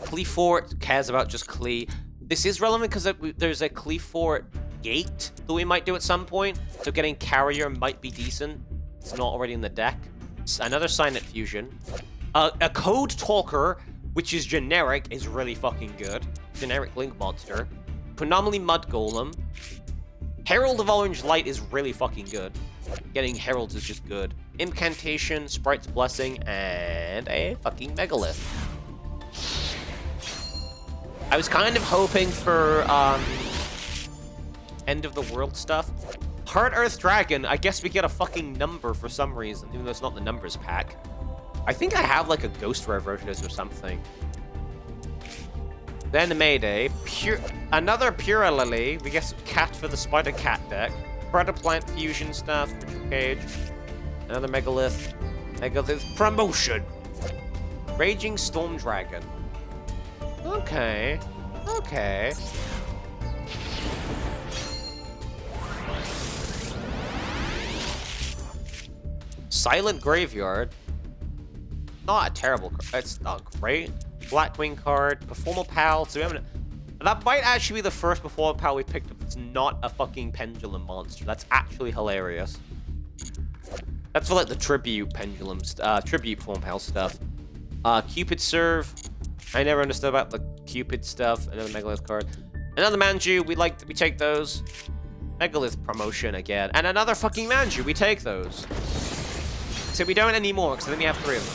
Cleefort cares about just Clee. This is relevant because there's a Cleefort gate that we might do at some point, so getting Carrier might be decent. It's not already in the deck. Another Signet Fusion. A Code Talker, which is generic, is really fucking good. Generic Link Monster. Phenomenally Mud Golem. Herald of Orange Light is really fucking good. Getting Heralds is just good. Incantation, Sprite's Blessing, and a fucking Megalith. I was kind of hoping for, End of the World stuff. Heart Earth Dragon, I guess we get a fucking number for some reason, even though it's not the numbers pack. I think I have, like, a Ghost Rare version of this or something. Then Mayday. Another Pura Lily. We get Cat for the Spider Cat deck. Predator Plant Fusion stuff. Ritual Cage. Another Megalith. Megalith Promotion. Raging Storm Dragon. Okay. Okay. Silent Graveyard. Not a terrible card. It's not great. Blackwing card. Performal Pal. So we haven't... That might actually be the first Performal Pal we picked up. It's not a fucking pendulum monster. That's actually hilarious. That's for like the tribute pendulums. Tribute Performal Pal stuff. Cupid Serve. I never understood about the Cupid stuff. Another Megalith card. Another Manju. We take those. Megalith Promotion again. And another fucking Manju. We take those. So we don't anymore, because I think we have 3 of them.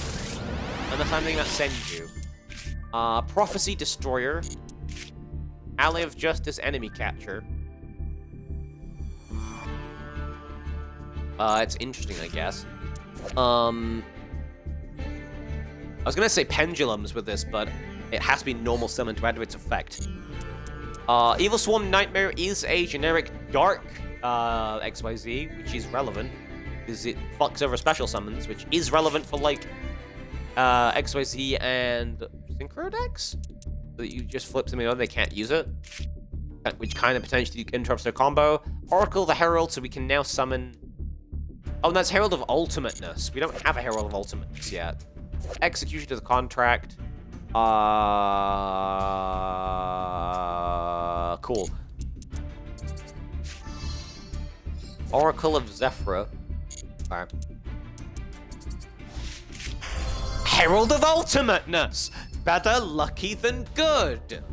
Unless I'm thinking about Senju. Prophecy Destroyer. Ally of Justice Enemy Catcher. It's interesting, I guess. I was gonna say pendulums with this, but it has to be normal summon to add to its effect. Evil Swarm Nightmare is a generic dark XYZ, which is relevant, because it fucks over special summons, which is relevant for, like, XYZ and Synchro decks? So that you just flip something over, they can't use it. Which kind of potentially interrupts their combo. Oracle the Herald, so we can now summon... Oh, that's Herald of Ultimateness. We don't have a Herald of Ultimateness yet. Execution of the Contract. Cool. Oracle of Zephyra. Alright. Herald of Ultimateness! Better lucky than good!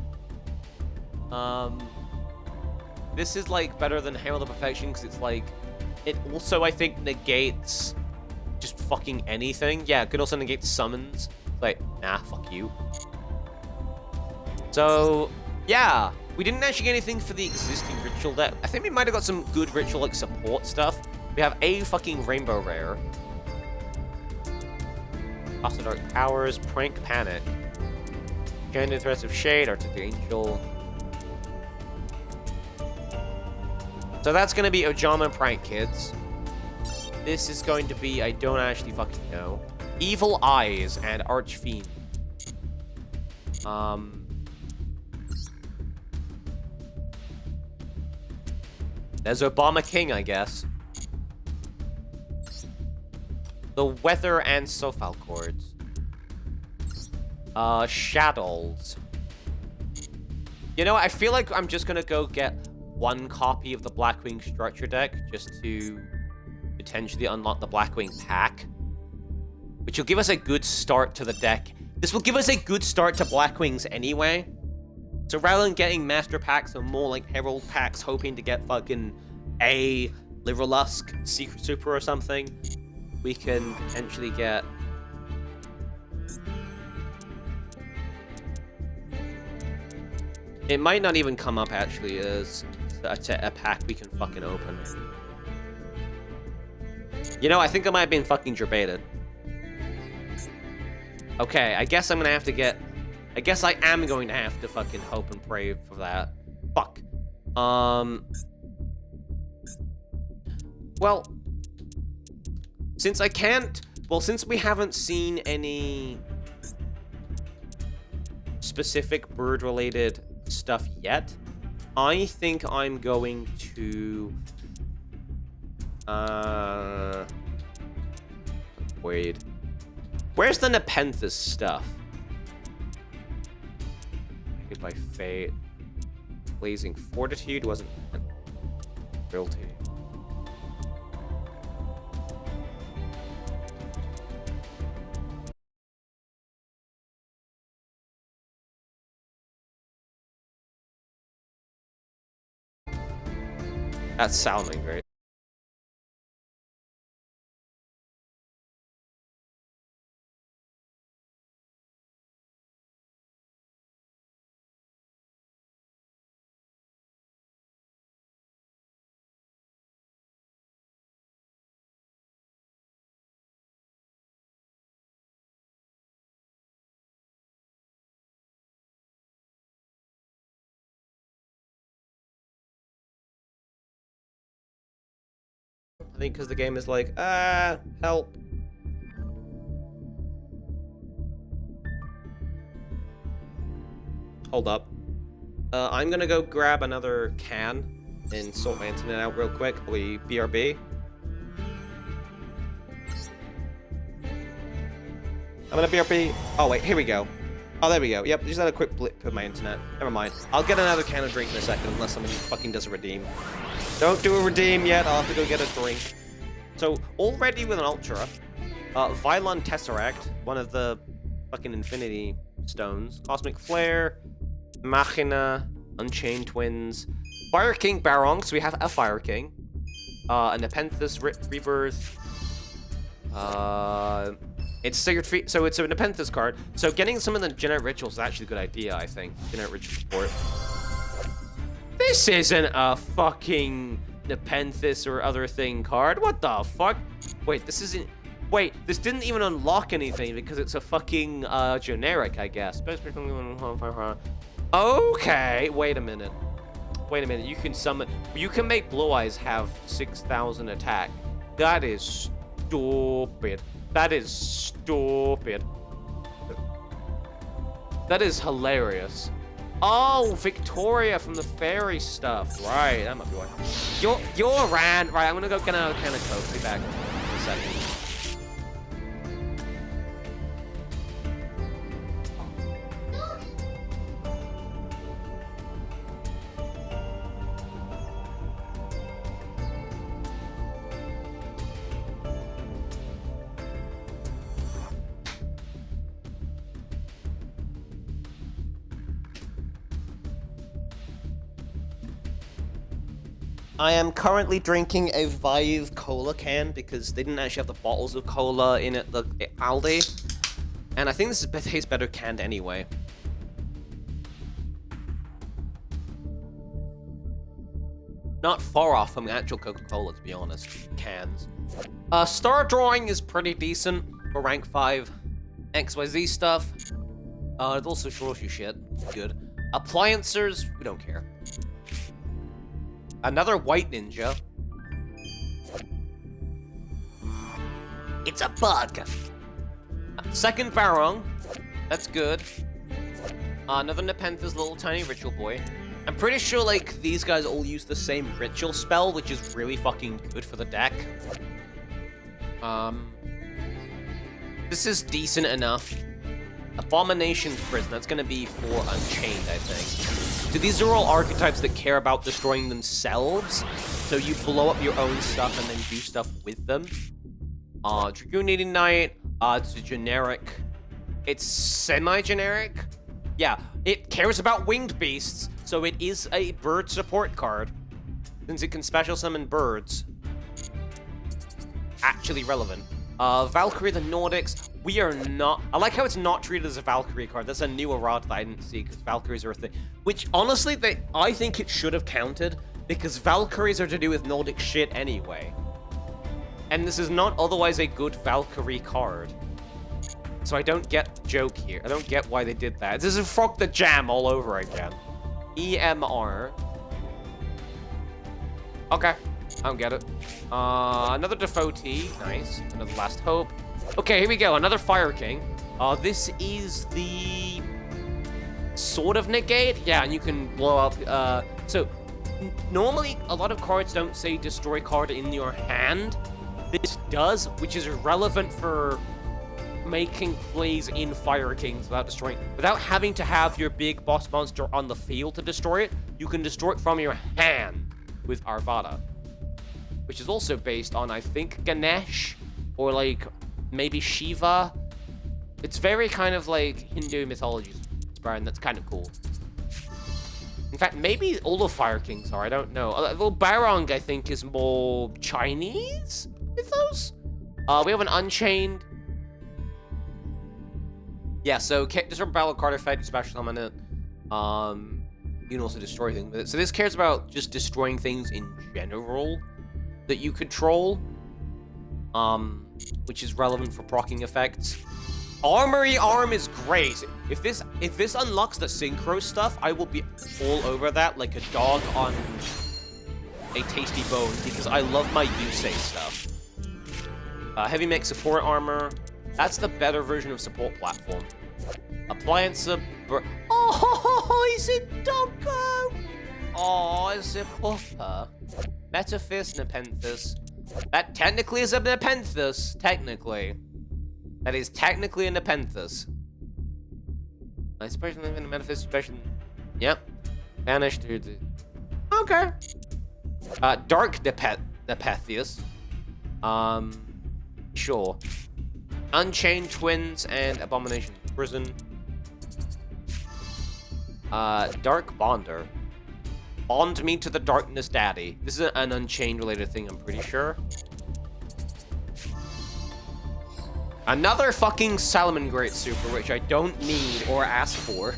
This is, like, better than Herald of Perfection, because it's, like... It also, I think, negates just fucking anything. Yeah, it could also negate summons. Like, nah, fuck you. So, yeah. We didn't actually get anything for the existing ritual deck. I think we might have got some good ritual, like, support stuff. We have a fucking Rainbow Rare. After Dark Powers, Prank Panic. Gender Threats of Shade, Arctic Angel. So that's going to be Ojama Prank Kids. This is going to be, I don't actually fucking know. Evil Eyes and Archfiend. There's Obama King, I guess. The Weather and Soulfell Chords. Shadows. You know, I feel like I'm just gonna go get one copy of the Blackwing Structure deck just to potentially unlock the Blackwing pack. Which will give us a good start to the deck. This will give us a good start to Blackwings anyway. So rather than getting Master Packs or more like Herald Packs hoping to get fucking a Liverlusk Secret Super or something, we can potentially get... It might not even come up, actually, as a pack we can fucking open. You know, I think I might have been fucking debated. Okay, I guess I'm gonna have to get... I guess I am going to have to fucking hope and pray for that. Fuck. Well... Since I can't... Well, since we haven't seen any specific bird-related stuff yet, I think I'm going to... Wait. Where's the Nepenthes stuff? Hit by fate. Blazing fortitude wasn't... Realty. That's sounding great. I think because the game is like, help. Hold up. I'm gonna go grab another can and sort my internet out real quick. Probably BRB. I'm gonna BRB. Oh wait, here we go. Oh, there we go. Yep, just had a quick blip with my internet. Never mind. I'll get another can of drink in a second, unless somebody fucking does a redeem. Don't do a redeem yet. I'll have to go get a drink. So, already with an Ultra, Vylon Tesseract, one of the fucking Infinity Stones, Cosmic Flare, Machina, Unchained Twins, Fire King Barong, so we have a Fire King, a Nepenthes Rebirth, it's Sacred Feet, so it's a Nepenthes card. So getting some of the Generic Rituals is actually a good idea, I think. Generic Ritual support. This isn't a fucking Nepenthes or other thing card. What the fuck? Wait, this isn't... Wait, this didn't even unlock anything because it's a fucking generic, I guess. Okay, wait a minute. Wait a minute, you can summon... You can make Blue Eyes have 6,000 attack. That is stupid. That is stupid. That is hilarious. Oh, Victoria from the fairy stuff. Right, that might be why. You're Rand. Right, I'm gonna go get another can of Coke. Be back in a second. I am currently drinking a Vive cola can because they didn't actually have the bottles of cola in it, the Aldi. And I think this tastes better canned anyway. Not far off from the actual Coca-Cola, to be honest. Cans. Star drawing is pretty decent for rank 5. XYZ stuff. It also draws you shit. Good. Appliancers, we don't care. Another white ninja. It's a bug. Second Barong. That's good. Another Nepenthes little tiny ritual boy. I'm pretty sure, like, these guys all use the same ritual spell, which is really fucking good for the deck. This is decent enough. Abomination's Prison, that's gonna be for Unchained, I think. So these are all archetypes that care about destroying themselves, so you blow up your own stuff and then do stuff with them. Dragoon Knight, it's a generic. It's semi-generic. Yeah, it cares about winged beasts, so it is a bird support card. Since it can special summon birds. Actually relevant. Valkyrie the Nordics, we are not... I like how it's not treated as a Valkyrie card. That's a new errata that I didn't see, because Valkyries are a thing. Which, honestly, I think it should have counted, because Valkyries are to do with Nordic shit anyway. And this is not otherwise a good Valkyrie card. So I don't get the joke here. I don't get why they did that. This is Frog the Jam all over again. EMR. Okay. I don't get it. Another Defoti. Nice. Another Last Hope. Okay, here we go. Another Fire King. This is the sort of negate. Yeah, and you can blow up. Normally, a lot of cards don't say destroy card in your hand. This does, which is relevant for making plays in Fire Kings without having to have your big boss monster on the field to destroy it. You can destroy it from your hand with Arvada, which is also based on, I think, Ganesh or like maybe Shiva. It's very kind of like Hindu mythology, and that's kind of cool. In fact, maybe all the Fire Kings are. I don't know. Well, Barong, I think, is more Chinese mythos. We have an Unchained. Yeah, so this is a battle card effect, special summon it. You can also destroy things with it. So this cares about just destroying things in general that you control, which is relevant for proccing effects. Armory Arm is great. If this unlocks the synchro stuff, I will be all over that like a dog on a tasty bone because I love my Yusei stuff. Heavy Mech Support Armor. That's the better version of Support Platform. Appliance. Oh, is it Doggo? Oh, is it Puffer? Metaphys, Nepenthes. That technically is a Nepenthes, technically. That is technically a Nepenthes. I suppose in the Metaphys expression. Yep. Vanished through the. Okay. Dark Nepenthes. Sure. Unchained Twins and Abomination Prison. Dark Bonder. Bond me to the darkness, daddy. This is an Unchained related thing, I'm pretty sure. Another fucking Salmon Great Super, which I don't need or ask for.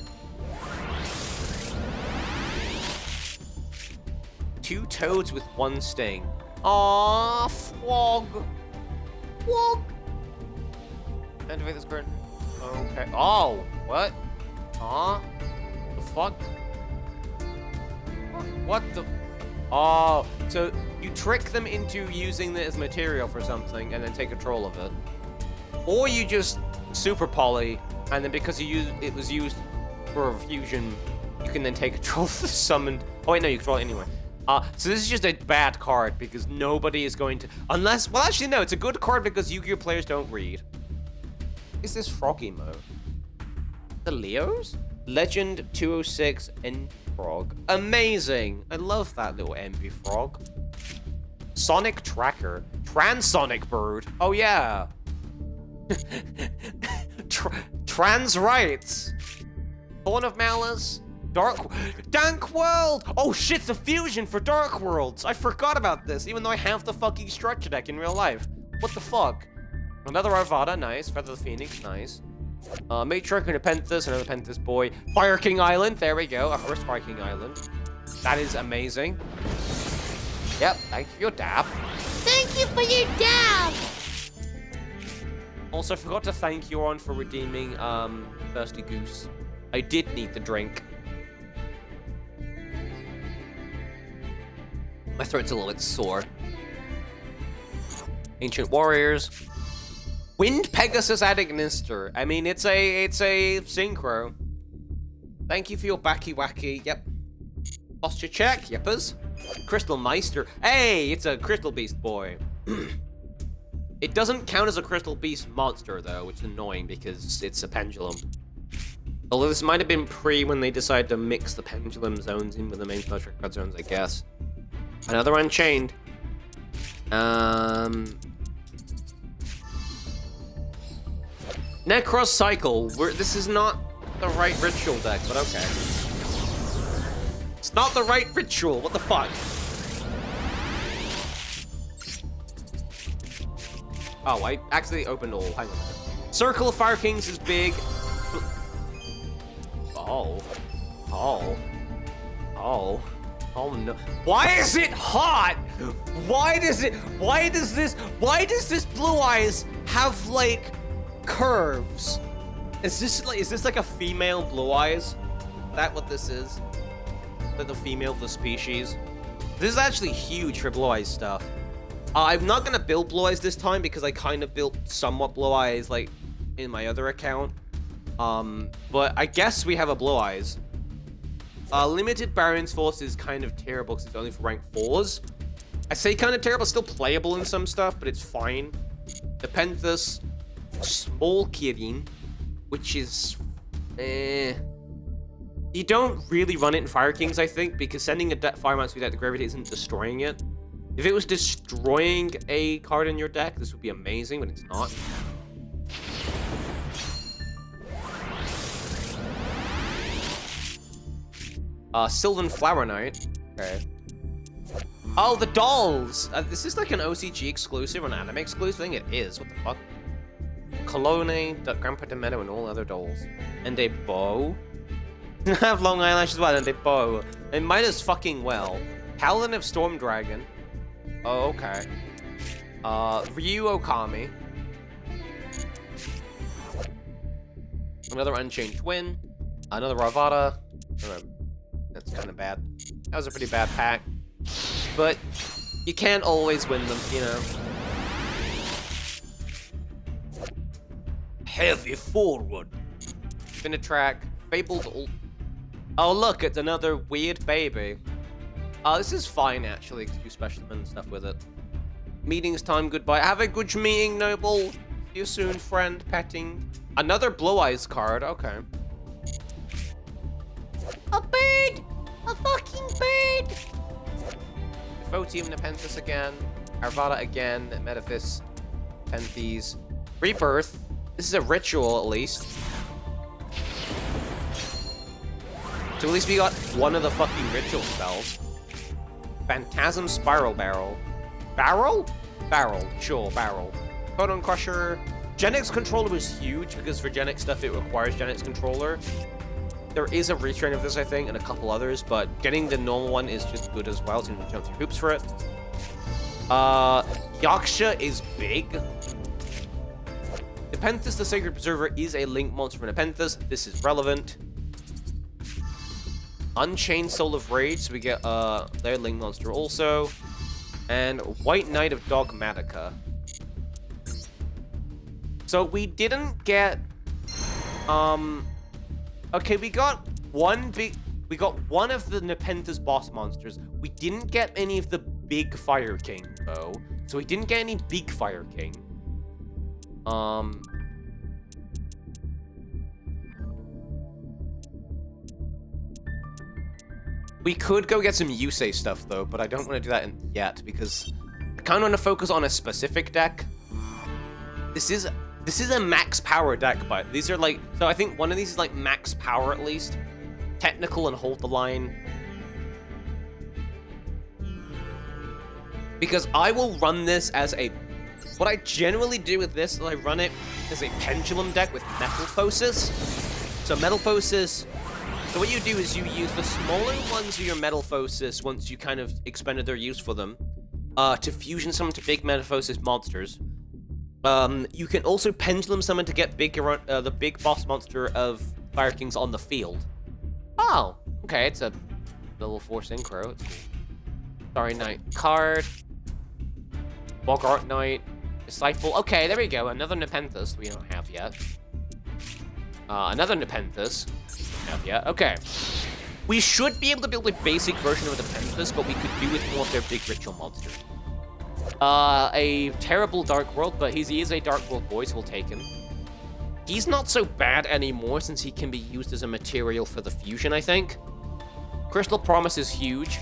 2 toads with 1 sting. Aww, Fwog. Fwog. Activate this card. Okay. Oh, what? Huh? The fuck? What the? Oh, so you trick them into using it as material for something and then take control of it. Or you just super poly, and then because it was used for fusion, you can then take control of the summoned. Oh wait, no, you control it anyway. So this is just a bad card because nobody is going to, unless, well, actually no, it's a good card because Yu-Gi-Oh players don't read. Is this frog emote? The Leos? Legend 206 Envy Frog. Amazing! I love that little Envy Frog. Sonic Tracker. Transonic Bird. Oh yeah. Trans rights. Horn of Malice. Dank World! Oh shit, the fusion for Dark Worlds! I forgot about this, even though I have the fucking structure deck in real life. What the fuck? Another Arvada, nice. Feather the Phoenix, nice. Matriarch and Nepenthes, another Nepenthes boy. Fire King Island, there we go. Our first Fire King Island. That is amazing. Yep, thank you for your dab. Thank you for your dab! Also, I forgot to thank Yoron for redeeming, Thirsty Goose. I did need the drink. My throat's a little bit sore. Ancient Warriors. Wind Pegasus Adagnister. I mean, it's a synchro. Thank you for your backy wacky. Yep. Posture check. Yeppers. Crystal Meister. Hey, it's a Crystal Beast boy. It doesn't count as a Crystal Beast monster, though, which is annoying because it's a pendulum. Although this might have been pre when they decided to mix the pendulum zones in with the main special card zones, I guess. Another Unchained. Necros Cycle. This is not the right ritual deck, but okay. It's not the right ritual. What the fuck? Oh, I accidentally opened all. Hang on a minute. Circle of Fire Kings is big. Oh. Oh. Oh. Oh no. Why is it hot? Why does this Blue Eyes have like curves? Is this like a female Blue Eyes? Is that what this is? Like the female of the species? This is actually huge for Blue Eyes stuff. I'm not gonna build Blue Eyes this time because I kind of built somewhat Blue Eyes like in my other account. But I guess we have a Blue Eyes. Limited Baron's Force is kind of terrible because it's only for rank 4s. I say kind of terrible, still playable in some stuff, but it's fine. Nepenthes, Small Kirin, which is... You don't really run it in Fire Kings, I think, because sending a Fire Monster to your deck to Gravity isn't destroying it. If it was destroying a card in your deck, this would be amazing, but it's not. Sylvan Flower Knight. Okay. Oh, the dolls! This is like an OCG exclusive or an anime exclusive? I think it is. What the fuck? Colone, Grandpa Demeto, and all other dolls. And a bow. I have long eyelashes as well, and a bow. They might as fucking well. Paladin of Storm Dragon. Oh, okay. Ryu Okami. Another Unchanged Wind. Another Ravada. That's kind of bad. That was a pretty bad pack. But you can't always win them, you know. Heavy forward. Spinatrack. Fabled. Oh, look, it's another weird baby. This is fine, actually, because you special and stuff with it. Meetings time, goodbye. Have a good meeting, Noble. See you soon, friend. Petting. Another Blue Eyes card, okay. A bird! A fucking bird! Photium Nepenthes again. Arvada again. Metaphys. Penthes. Rebirth. This is a ritual, at least. So at least we got one of the fucking ritual spells. Phantasm Spiral Barrel. Barrel? Barrel. Sure, barrel. Photon Crusher. Genix Controller was huge because for Genix stuff it requires Genix Controller. There is a retrain of this, I think, and a couple others, but getting the normal one is just good as well, so you can jump through hoops for it. Yaksha is big. Nepenthes the Sacred Preserver is a link monster for Nepenthes. This is relevant. Unchained Soul of Rage, so we get their link monster also. And White Knight of Dogmatica. So we didn't get... Okay, we got one of the Nepenthes boss monsters. We didn't get any of the big Fire King, though. So we didn't get any big Fire King. We could go get some Yusei stuff, though, but I don't want to do that yet, because I kind of want to focus on a specific deck. This is a max power deck, but these are like... So I think one of these is like max power, at least. Technical and hold the line. Because I will run this as a... What I generally do with this is I run it as a pendulum deck with Metalphosis. So Metalphosis... So what you do is you use the smaller ones of your Metalphosis once you kind of expended their use for them, to fusion summon to big Metalphosis monsters. You can also pendulum summon to get bigger, the big boss monster of Fire Kings on the field. Oh, okay, it's a level 4 synchro. It's cool. Starry Knight card. Bogart Knight. Disciple. Okay, there we go. Another Nepenthes we don't have yet. Another Nepenthes. Yeah, okay. We should be able to build a basic version of the Nepenthes, but we could do with more of their big ritual monsters. A terrible Dark World, but he is a Dark World boy, so we'll take him. He's not so bad anymore since he can be used as a material for the fusion, I think. Crystal Promise is huge.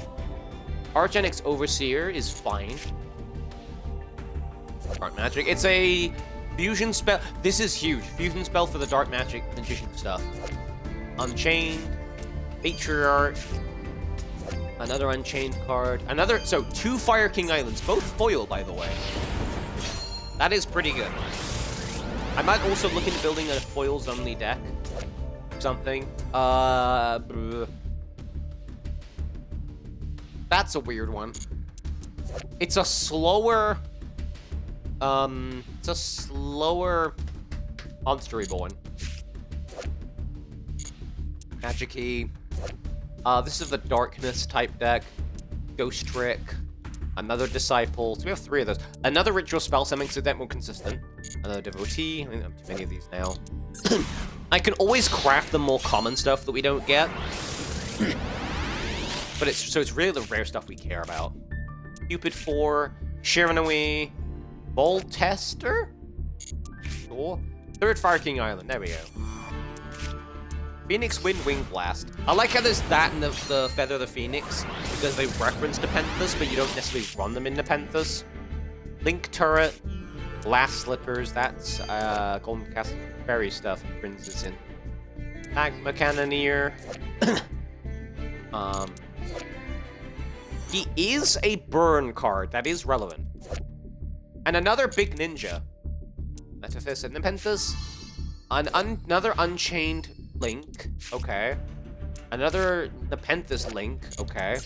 Argenix Overseer is fine. Dark Magic. It's a fusion spell. This is huge. Fusion spell for the Dark Magic Magician stuff. Unchained, Patriarch, another Unchained card, another, so 2 Fire King Islands, both foil, by the way. That is pretty good. I might also look into building a foils only deck. Something. That's a weird one. It's a slower, Monster Reborn. Magic Key. This is the Darkness type deck. Ghost Trick, another Disciple. So we have 3 of those. Another Ritual Spell, something so that more consistent. Another Devotee. I think I'm too many of these now. I can always craft the more common stuff that we don't get. But it's really the rare stuff we care about. Cupid 4, Shiranui, Ball Tester? Sure. 3rd Fire King Island, there we go. Phoenix Wind Wing Blast. I like how there's that in the Feather of the Phoenix, because they reference Nepenthes, but you don't necessarily run them in Nepenthes. Link Turret, Glass Slippers, that's Golden Castle Fairy stuff, Princess in. Magma Cannoneer. He is a burn card, that is relevant. And another big ninja. Metaphys and Nepenthes. Another Unchained Link, okay. Another Nepenthes Link, okay.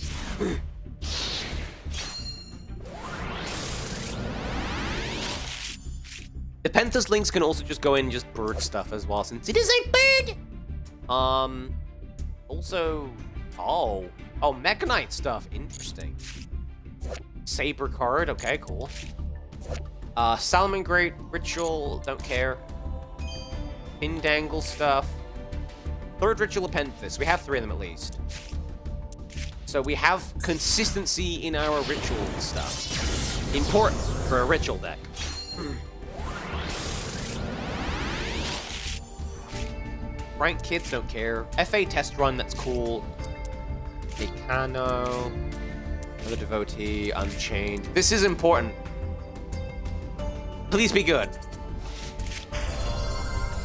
Nepenthes Links can also just go in and just bird stuff as well, since it is a bird! Also, oh, Mechanite stuff, interesting. Saber card, okay, cool. Salamangreat, Ritual, don't care. Pindangle stuff. 3rd Ritual Nepenthes, we have 3 of them at least. So we have consistency in our ritual stuff. Important for a ritual deck. Rank Kids, don't care. FA Test Run, that's cool. Decano. Another Devotee, Unchained. This is important. Please be good.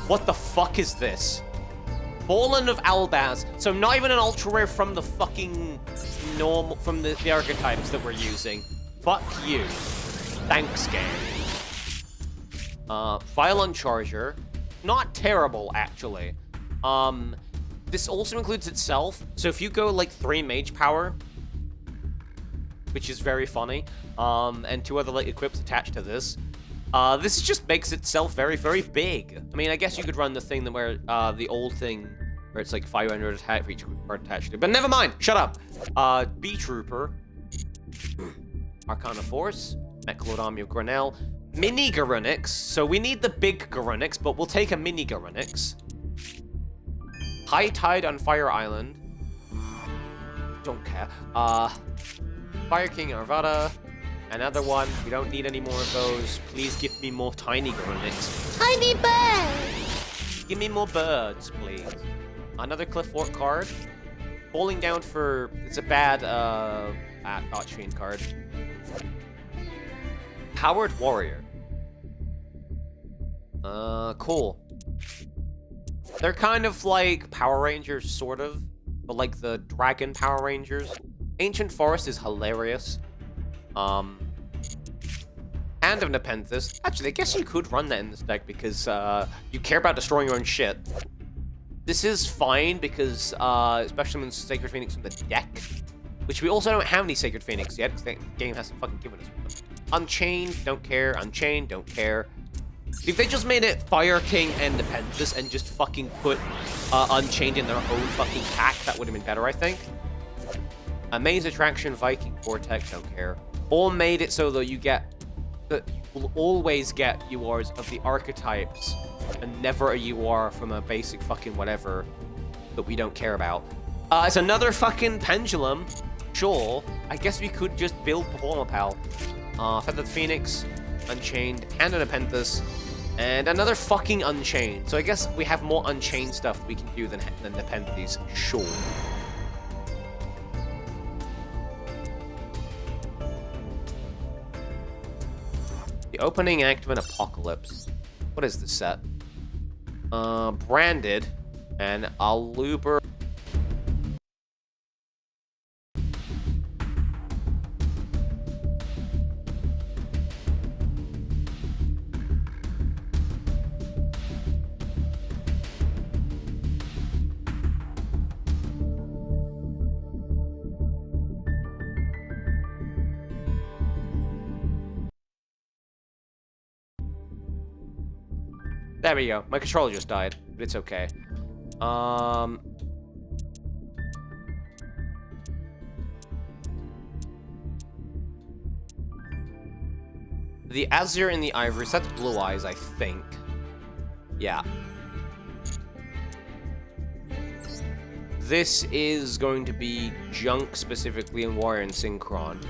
What the fuck is this? Fallen of Albaz. So not even an ultra rare from the fucking normal, from the archetypes that we're using. Fuck you. Thanks, game. Violent Charger. Not terrible, actually. This also includes itself. So if you go like 3 mage power, which is very funny, and 2 other like equips attached to this, this just makes itself very, very big. I mean, I guess you could run the thing that where, the old thing, where it's like 500 attack for each card attached to it. But never mind, shut up. B-Trooper, Arcana Force, Mechalodon of Grenell, Mini Garunix. So we need the big Garunix, but we'll take a Mini Garunix. High Tide on Fire Island. Don't care. Fire King Arvada. Another one. We don't need any more of those. Please give me more tiny Garunix. Tiny bird! Give me more birds, please. Another Cliff Fort card. Falling down for... It's a bad, Archfiend card. Powered Warrior. Cool. They're kind of like Power Rangers, sort of. But like the Dragon Power Rangers. Ancient Forest is hilarious. Hand of Nepenthes. Actually, I guess you could run that in this deck because you care about destroying your own shit. This is fine because, especially when Sacred Phoenix in the deck, which we also don't have any Sacred Phoenix yet because the game hasn't fucking given us one. Unchained, don't care. Unchained, don't care. If they just made it Fire King and Nepenthes and just fucking put Unchained in their own fucking pack, that would have been better, I think. Maze Attraction, Viking Vortex, don't care. All made it so that you get... that you will always get URs of the archetypes and never a UR from a basic fucking whatever that we don't care about. It's another fucking Pendulum. Sure. I guess we could just build Performer Pal. Feathered Phoenix, Unchained, and a Nepenthes, and another fucking Unchained. So I guess we have more Unchained stuff we can do than Nepenthes. Sure. The opening act of an Apocalypse. What is this set? Branded and Aluber. There we go. My controller just died, but it's okay. The Azure and the Ivory, so that's Blue Eyes, I think. Yeah. This is going to be Junk specifically and Warrior and Synchron.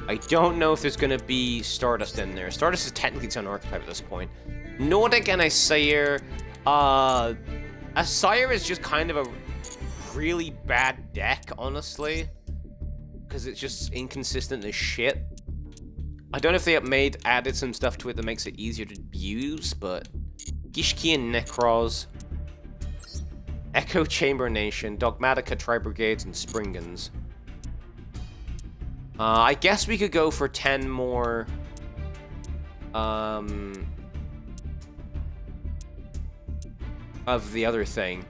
I don't know if there's going to be Stardust in there. Stardust is technically its own archetype at this point. Nordic and Asair. Asair is just kind of a really bad deck, honestly. Because it's just inconsistent as shit. I don't know if they added some stuff to it that makes it easier to use, but... Gishki and Necros. Echo Chamber Nation, Dogmatica, Tri-Brigades, and Springans. I guess we could go for 10 more... of the other thing.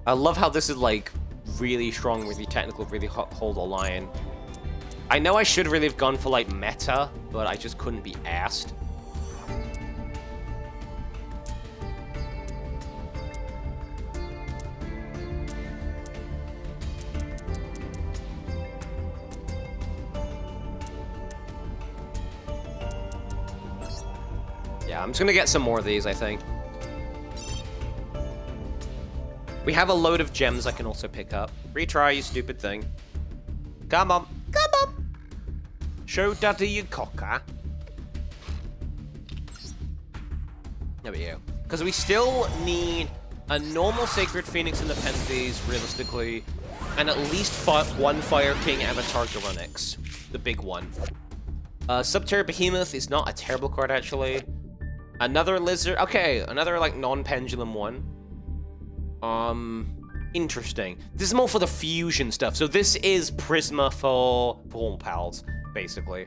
I love how this is, like, really strong, really technical, really hold a line. I know I should really have gone for, like, meta, but I just couldn't be asked. Yeah, I'm just gonna get some more of these, I think. We have a load of gems I can also pick up. Retry, you stupid thing. Come on. Come on. Show daddy your cocker. There we go. Because we still need a normal Sacred Phoenix in the Penthees, realistically, and at least one Fire King Avatar Garunix. The big one. Subterra Behemoth is not a terrible card, actually. Another Lizard. Okay, another, like, non-pendulum one. Interesting. This is more for the fusion stuff. So this is Prisma for Formal Pals, basically.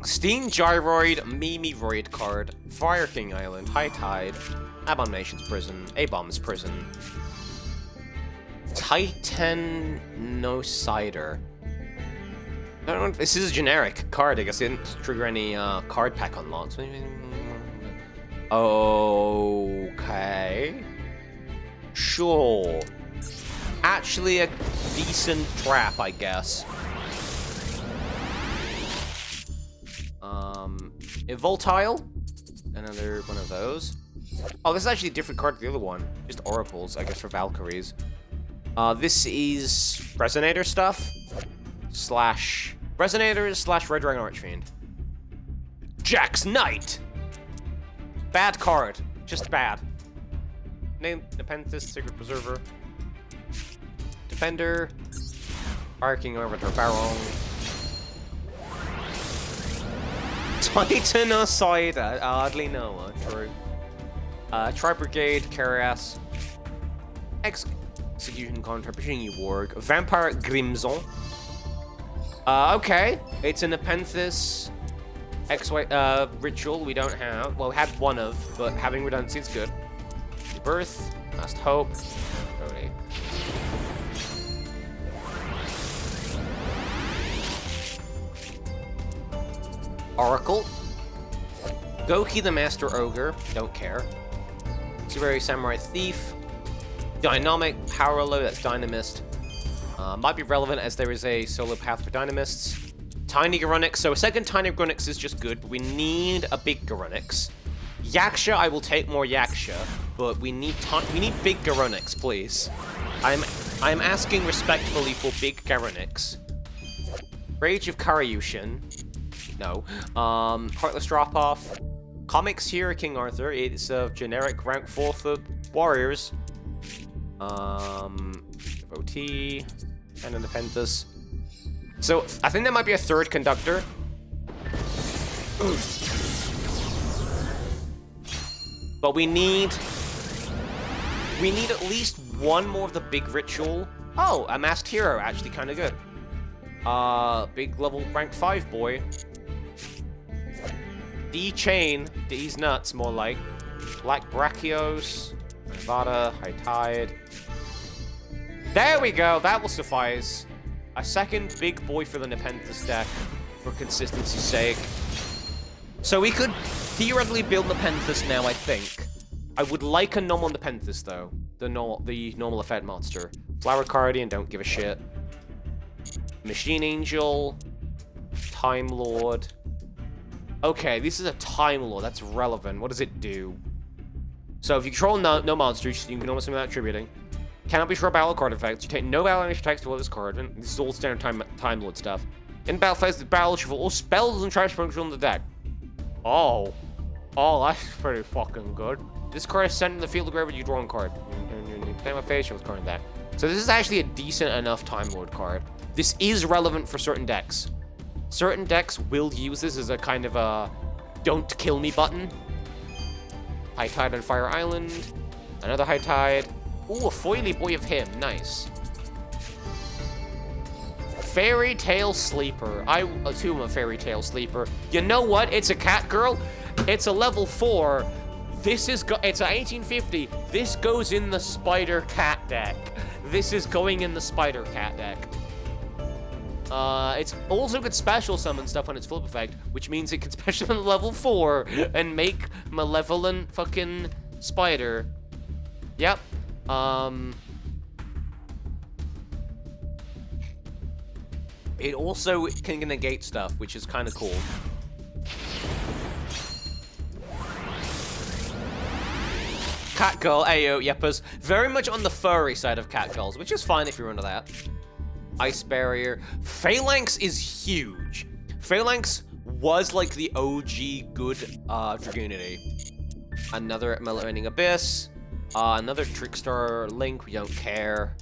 Steam Gyroid, Mimiroid card, Fire King Island, High Tide, Abomination's Prison, A-Bomb's Prison, Titan No Cider. I don't know if this is a generic card. I guess it didn't trigger any card pack unlocks. Okay. Sure. Actually a decent trap, I guess. Voltile. Another one of those. Oh, this is actually a different card to the other one. Just oracles, I guess, for Valkyries. This is Resonator stuff. Resonators / Red Dragon Archfiend. Jack's Knight! Bad card. Just bad. Name Nepenthes, Sacred Preserver. Defender. Arcing Arbiter Baron. Titan aside, hardly know, true. Tri-Brigade, Carias. Execution Contract, Pushing You Warg. Vampire Grimzon. Okay. It's an Nepenthes ritual we don't have. Well, we had one of, but having redundancy is good. Birth, Last Hope. Cody. Oracle. Goki the Master Ogre. Don't care. Super Samurai Thief. Dynamic Power Low, that's Dynamist. Might be relevant as there is a solo path for Dynamists. Tiny Garunix. So a second Tiny Garunix is just good, but we need a big Garunix. Yaksha, I will take more Yaksha, but we need big Garunix, please. I'm asking respectfully for big Garunix. Rage of Karyushin. No. Heartless Drop-Off. Comics here, King Arthur. It's a generic rank 4 for warriors. OT. And an Nepenthes. So, I think there might be a third conductor. But we need at least one more of the big ritual. Oh, a Masked Hero, actually kind of good. Big level rank 5 boy. D-Chain, D's nuts, more like. Black Brachios, Nevada, High Tide. There we go, that will suffice. A second big boy for the Nepenthes deck. for consistency's sake. So we could theoretically build Nepenthes now, I think. I would like a normal Nepenthes, though. The normal effect monster. Flower Guardian, don't give a shit. Machine Angel. Time Lord. Okay, this is a Time Lord. That's relevant. What does it do? So if you control no monsters, you can almost without attributing. Cannot be sure battle card effects. You take no battle damage attacks to this card. And this is all standard Time Lord stuff. In battle phase, the battle shuffle all spells and trash from the deck. Oh. Oh, that's pretty fucking good. This card is sent in the field of gravity, you draw a card. Play my face, what's card in that. So this is actually a decent enough Time Lord card. This is relevant for certain decks. Certain decks will use this as a kind of a don't kill me button. High Tide on Fire Island. Another High Tide. Ooh, a Foily Boy of Him. Nice. Fairy Tale Sleeper. I too am a Fairy Tale Sleeper. You know what? It's a cat girl. It's a level 4. This is it's a 1850. This goes in the Spider Cat deck. This is going in the Spider Cat deck. It's also good special summon stuff on its flip effect, which means it can special summon level 4 and make malevolent fucking spider. Yep. It also can negate stuff, which is kind of cool. Catgirl, ayo, yeppers. Very much on the furry side of catgirls, which is fine if you're into that. Ice Barrier. Phalanx is huge. Phalanx was like the OG good Dragoonity. Another Melanating Abyss. Another Trickstar Link, we don't care.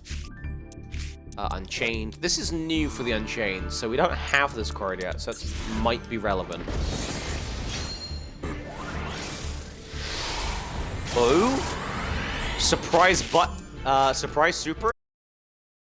Unchained. This is new for the Unchained, so we don't have this card yet, so that might be relevant. Oh? Surprise Super?